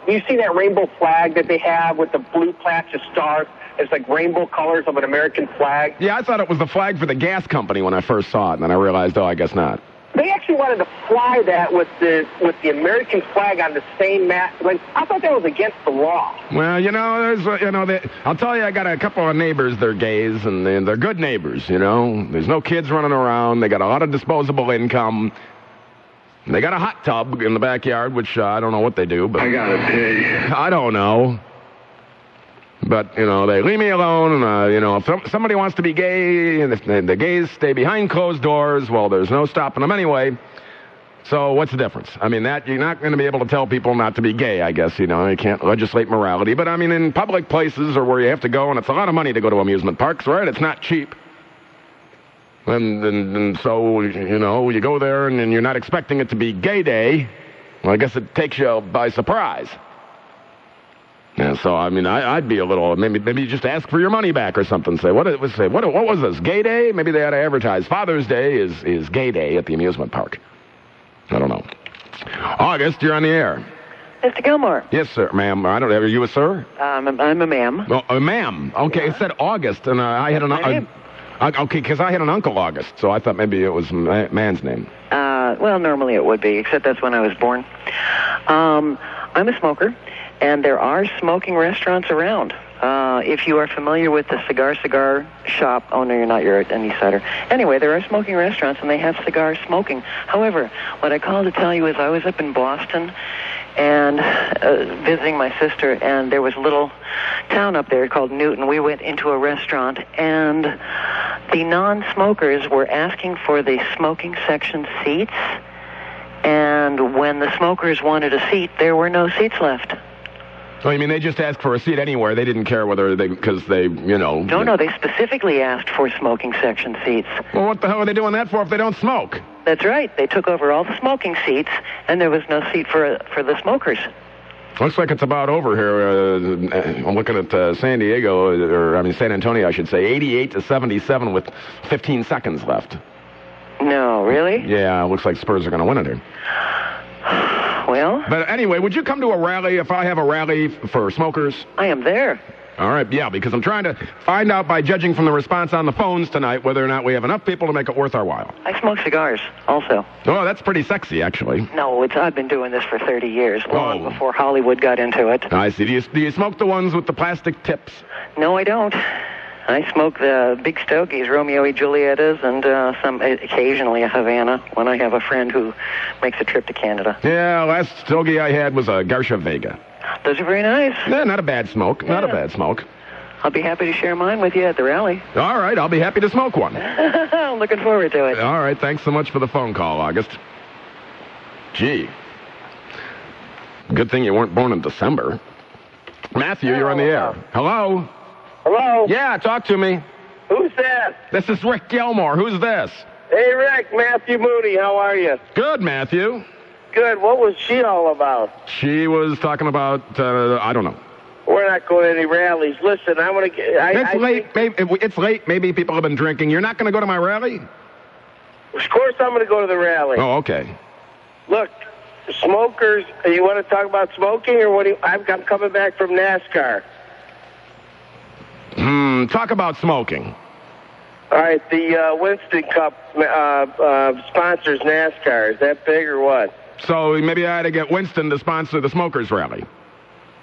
you see that rainbow flag that they have with the blue patch of stars? It's like rainbow colors of an American flag. Yeah, I thought it was the flag for the gas company when I first saw it, and then I realized, I guess not. They actually wanted to fly that with the American flag on the same mat. Like, I thought that was against the law. Well, I'll tell you, I got a couple of neighbors. They're gays, and they're good neighbors. There's no kids running around. They got a lot of disposable income. They got a hot tub in the backyard, which I don't know what they do. But I gotta pee. I don't know. But, they leave me alone, and, if somebody wants to be gay, and if the gays stay behind closed doors, well, there's no stopping them anyway. So what's the difference? I mean, you're not going to be able to tell people not to be gay, I guess, you can't legislate morality. But, I mean, in public places or where you have to go, and it's a lot of money to go to amusement parks, right? It's not cheap. And so, you go there, and you're not expecting it to be gay day. Well, I guess it takes you by surprise. Yeah, so I mean, I'd be a little maybe just ask for your money back or something. Say what was this, gay day? Maybe they ought to advertise Father's Day is gay day at the amusement park. I don't know. August, you're on the air. Mr. Gilmore. Yes, sir, ma'am. I don't. Are you a sir? I'm a ma'am. Oh, a ma'am. Okay, yeah. It said August, and I had okay, because I had an Uncle August, so I thought maybe it was a man's name. Well, normally it would be, except that's when I was born. I'm a smoker. And there are smoking restaurants around. If you are familiar with the cigar shop, oh no, you're not, you're an East Sider. Anyway, there are smoking restaurants and they have cigar smoking. However, what I called to tell you is I was up in Boston and visiting my sister, and there was a little town up there called Newton. We went into a restaurant, and the non-smokers were asking for the smoking section seats, and when the smokers wanted a seat, there were no seats left. Oh, you mean they just asked for a seat anywhere? They didn't care whether because they. No, they specifically asked for smoking section seats. Well, what the hell are they doing that for if they don't smoke? That's right. They took over all the smoking seats, and there was no seat for the smokers. Looks like it's about over here. I'm looking at San Antonio, I should say, 88-77 with 15 seconds left. No, really? Yeah, it looks like Spurs are going to win it here. Well? But anyway, would you come to a rally if I have a rally for smokers? I am there. All right, yeah, because I'm trying to find out by judging from the response on the phones tonight whether or not we have enough people to make it worth our while. I smoke cigars, also. Oh, that's pretty sexy, actually. No, I've been doing this for 30 years, long before Hollywood got into it. I see. Do you smoke the ones with the plastic tips? No, I don't. I smoke the big stogies, Romeo y Julietas, and occasionally a Havana when I have a friend who makes a trip to Canada. Yeah, last stogie I had was a Garcia Vega. Those are very nice. Yeah, not a bad smoke. Yeah. Not a bad smoke. I'll be happy to share mine with you at the rally. All right, I'll be happy to smoke one. I'm looking forward to it. All right, thanks so much for the phone call, August. Gee. Good thing you weren't born in December. Matthew, you're on the air. Hello? Hello? Yeah, talk to me. Who's that? This is Rick Gilmore. Who's this? Hey, Rick, Matthew Mooney. How are you? Good, Matthew. Good. What was she all about? She was talking about, I don't know. We're not going to any rallies. Listen, I'm going to get... It's late. Maybe people have been drinking. You're not going to go to my rally? Of course I'm going to go to the rally. Oh, okay. Look, smokers, you want to talk about smoking, or what? I'm coming back from NASCAR. Talk about smoking. All right, the Winston Cup sponsors NASCAR. Is that big or what? So maybe I had to get Winston to sponsor the smokers rally.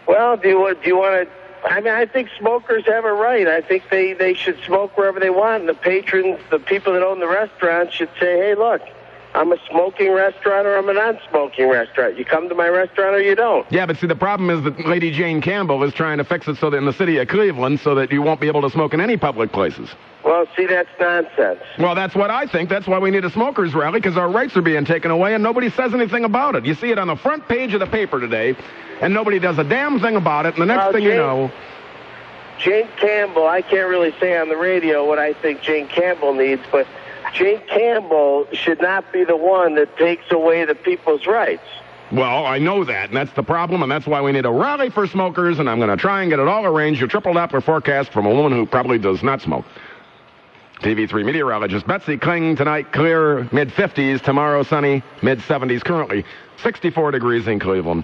Well, do you want to? I mean, I think smokers have a right. I think they should smoke wherever they want. And the patrons, the people that own the restaurant, should say, "Hey, look, I'm a smoking restaurant or I'm a non-smoking restaurant. You come to my restaurant or you don't." Yeah, but see, the problem is that Lady Jane Campbell is trying to fix it so that in the city of Cleveland so that you won't be able to smoke in any public places. Well, see, that's nonsense. Well, that's what I think. That's why we need a smokers rally, because our rights are being taken away and nobody says anything about it. You see it on the front page of the paper today, and nobody does a damn thing about it, and the next thing you know... Jane Campbell, I can't really say on the radio what I think Jane Campbell needs, but Jane Campbell should not be the one that takes away the people's rights. Well, I know that, and that's the problem, and that's why we need a rally for smokers, and I'm going to try and get it all arranged. Your triple Doppler forecast from a woman who probably does not smoke. TV3 meteorologist Betsy Kling tonight, clear mid-50s, tomorrow sunny, mid-70s, currently 64 degrees in Cleveland,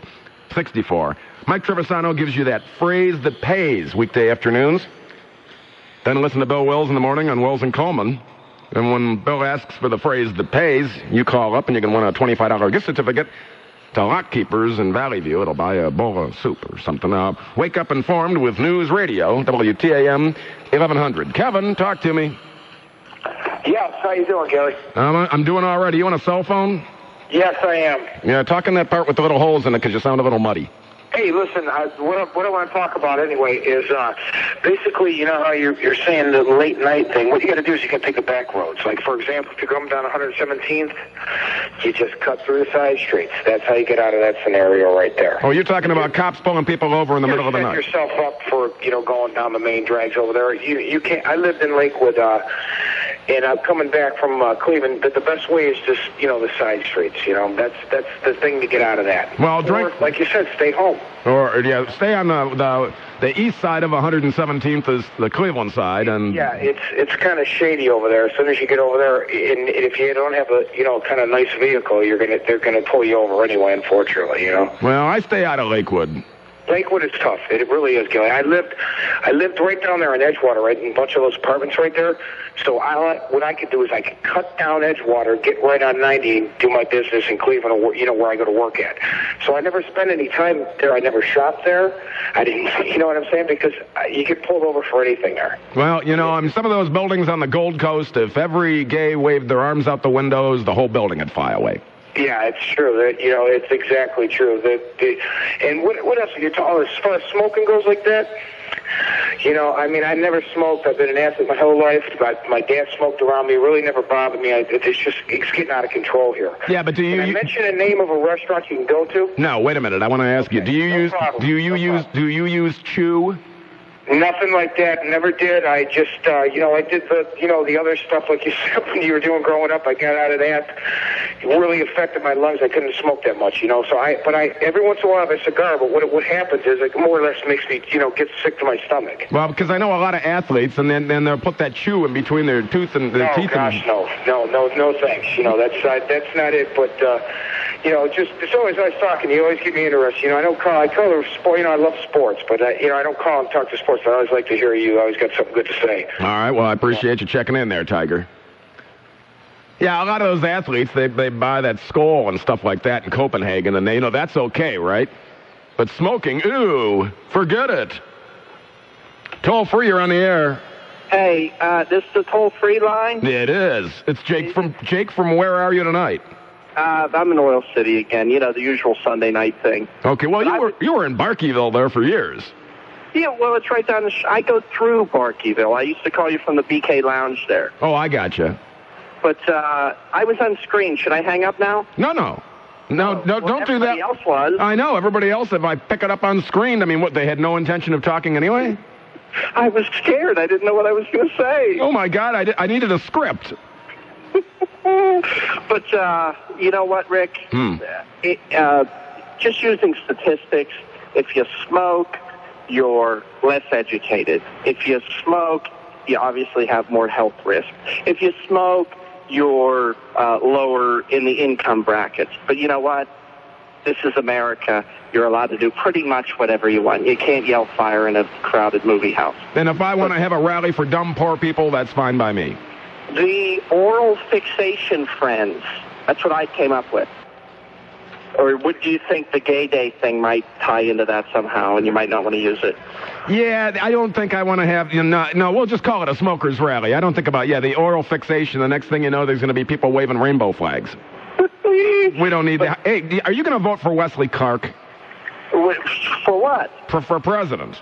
64. Mike Trevisano gives you that phrase that pays weekday afternoons. Then listen to Bill Wills in the morning on Wills and Coleman. And when Bill asks for the phrase that pays, you call up and you can win a $25 gift certificate to Lot Keepers in Valley View. It'll buy a bowl of soup or something. Wake up informed with News Radio, WTAM 1100. Kevin, talk to me. Yes, how you doing, Kelly? I'm doing all right. Are you on a cell phone? Yes, I am. Yeah, talk in that part with the little holes in it because you sound a little muddy. Hey, listen, what I want to talk about anyway is basically, you know how you're saying the late night thing. What you got to do is you got to take the back roads. Like, for example, if you're going down 117th, you just cut through the side streets. That's how you get out of that scenario right there. Oh, you're talking about cops pulling people over in the middle of the night. Set yourself up for, going down the main drags over there. You can't. I lived in Lakewood, and I'm coming back from Cleveland, but the best way is just, the side streets, That's the thing to get out of that. Well, like you said, stay home. Or, stay on the east side of 117th is the Cleveland side. And yeah, it's kind of shady over there. As soon as you get over there, and if you don't have a, kind of nice vehicle, they're gonna pull you over anyway, unfortunately, Well, I stay out of Lakewood. Lakewood is tough. It really is, Gilly. I lived right down there in Edgewater, right in a bunch of those apartments right there. So what I could do is I could cut down Edgewater, get right on 90, and do my business in Cleveland, where I go to work at. So I never spent any time there. I never shopped there. I didn't, you know what I'm saying? Because you get pulled over for anything there. Well, some of those buildings on the Gold Coast, if every gay waved their arms out the windows, the whole building would fly away. Yeah, it's true. It's exactly true. And what else? As far as smoking goes like that, I never smoked. I've been an athlete my whole life. My dad smoked around me. It really never bothered me. It's getting out of control here. Yeah, but Can I mention a name of a restaurant you can go to? No, wait a minute. I want to ask you. Do you use chew? Nothing like that. Never did. I just, I did the other stuff like you said when you were doing growing up. I got out of that. It really affected my lungs. I couldn't smoke that much, So every once in a while I have a cigar, but what happens is it more or less makes me, get sick to my stomach. Well, because I know a lot of athletes, and then they'll put that chew in between their tooth and their teeth. No, thanks. That's not it. But it's always nice talking. You always get me interested. I don't call. I call it sport. I love sports, but I don't call and talk to sports. I always like to hear you. I always got something good to say. All right. Well, I appreciate you checking in there, Tiger. Yeah, a lot of those athletes, they buy that Skol and stuff like that in Copenhagen, and that's okay, right? But smoking, ooh, forget it. Toll free, you're on the air. Hey, this is the toll-free line? It is. It's Jake from Where Are You Tonight? I'm in Oil City again, the usual Sunday night thing. Okay, well, you were in Barkeyville there for years. Yeah, well, it's right down I go through Barkeyville. I used to call you from the BK Lounge there. Oh, I gotcha. But I was on screen. Should I hang up now? No, don't do that. Everybody else was. I know, everybody else, if I pick it up on screen, they had no intention of talking anyway? I was scared. I didn't know what I was going to say. Oh, my God, I needed a script. But you know what, Rick? Just using statistics, if you smoke, you're less educated. If you smoke, you obviously have more health risk. If you smoke, you're lower in the income brackets. But you know what? This is America. You're allowed to do pretty much whatever you want. You can't yell fire in a crowded movie house. Then if I want to have a rally for dumb, poor people, that's fine by me. The oral fixation friends. That's what I came up with. Or would you think the Gay Day thing might tie into that somehow, and you might not want to use it? Yeah, I don't think I want to have... No, we'll just call it a smokers' rally. I don't think about, the oral fixation. The next thing you know, there's going to be people waving rainbow flags. We don't need that. Hey, are you going to vote for Wesley Clark? For what? For president.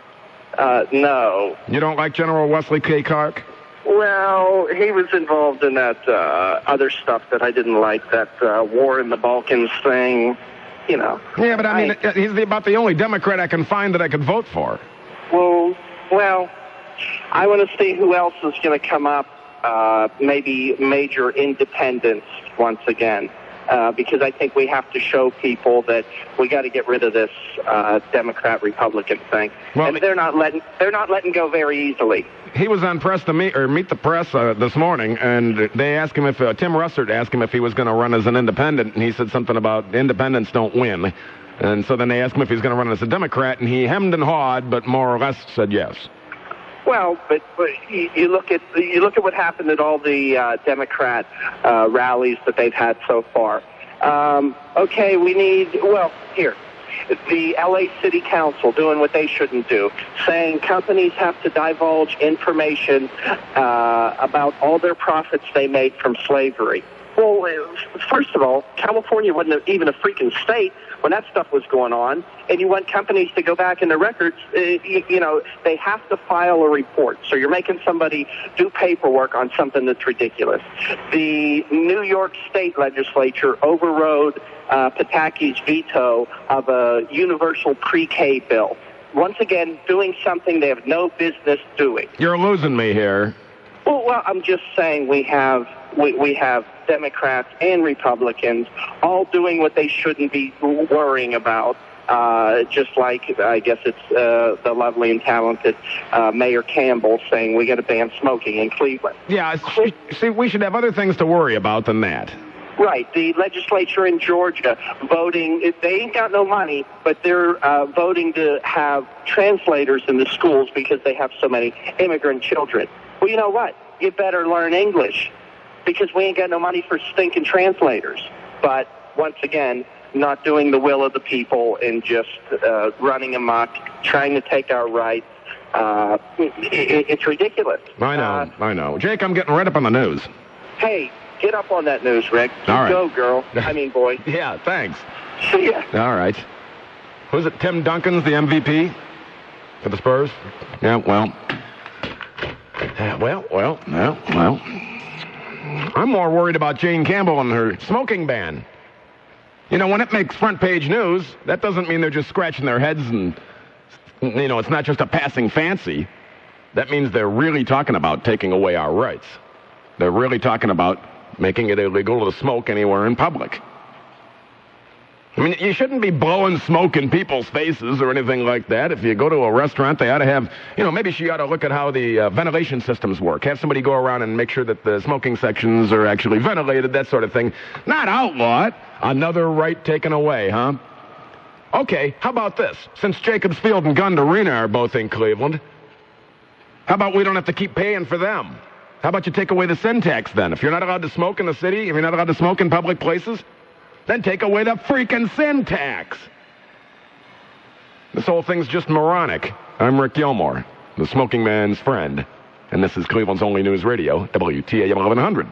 No. You don't like General Wesley K. Clark? Well, he was involved in that other stuff that I didn't like, that war in the Balkans thing, Yeah, but I mean, he's about the only Democrat I can find that I could vote for. Well, I want to see who else is going to come up, maybe major independents once again. Because I think we have to show people that we got to get rid of this Democrat-Republican thing, and they're not letting go very easily. He was on Press to Meet the Press this morning, and they asked him if Tim Russert asked him if he was going to run as an independent, and he said something about independents don't win, and so then they asked him if he's going to run as a Democrat, and he hemmed and hawed, but more or less said yes. Well, but you look at what happened at all the Democrat rallies that they've had so far. Okay, we need here. The L.A. City Council doing what they shouldn't do, saying companies have to divulge information about all their profits they made from slavery. Well, first of all, California wasn't even a freaking state when that stuff was going on, and you want companies to go back in the records, they have to file a report. So you're making somebody do paperwork on something that's ridiculous. The New York State legislature overrode Pataki's veto of a universal pre-K bill. Once again, doing something they have no business doing. You're losing me here. Well, I'm just saying we have Democrats and Republicans all doing what they shouldn't be worrying about. Just like, I guess it's the lovely and talented Mayor Campbell saying we got to ban smoking in Cleveland. Yeah, see, we should have other things to worry about than that. Right. The legislature in Georgia voting, they ain't got no money, but they're voting to have translators in the schools because they have so many immigrant children. Well, you know what? You better learn English because we ain't got no money for stinking translators. But once again, not doing the will of the people and just running amok, trying to take our rights. It's ridiculous. I know. Jake, I'm getting right up on the news. Hey, get up on that news, Rick. All right. Go, girl. I mean, boy. Yeah, thanks. See ya. All right. Who's it? Tim Duncan's the MVP for the Spurs? Yeah, well. I'm more worried about Jane Campbell and her smoking ban. When it makes front page news, that doesn't mean they're just scratching their heads and, it's not just a passing fancy. That means they're really talking about taking away our rights. They're really talking about making it illegal to smoke anywhere in public. I mean, you shouldn't be blowing smoke in people's faces or anything like that. If you go to a restaurant, they ought to have, maybe she ought to look at how the ventilation systems work. Have somebody go around and make sure that the smoking sections are actually ventilated, that sort of thing. Not outlaw it. Another right taken away, huh? Okay, how about this? Since Jacobs Field and Gund Arena are both in Cleveland, how about we don't have to keep paying for them? How about you take away the sin tax then? If you're not allowed to smoke in the city, if you're not allowed to smoke in public places, then take away the freaking sin tax. This whole thing's just moronic. I'm Rick Gilmour, the smoking man's friend, and this is Cleveland's only news radio, WTA 1100.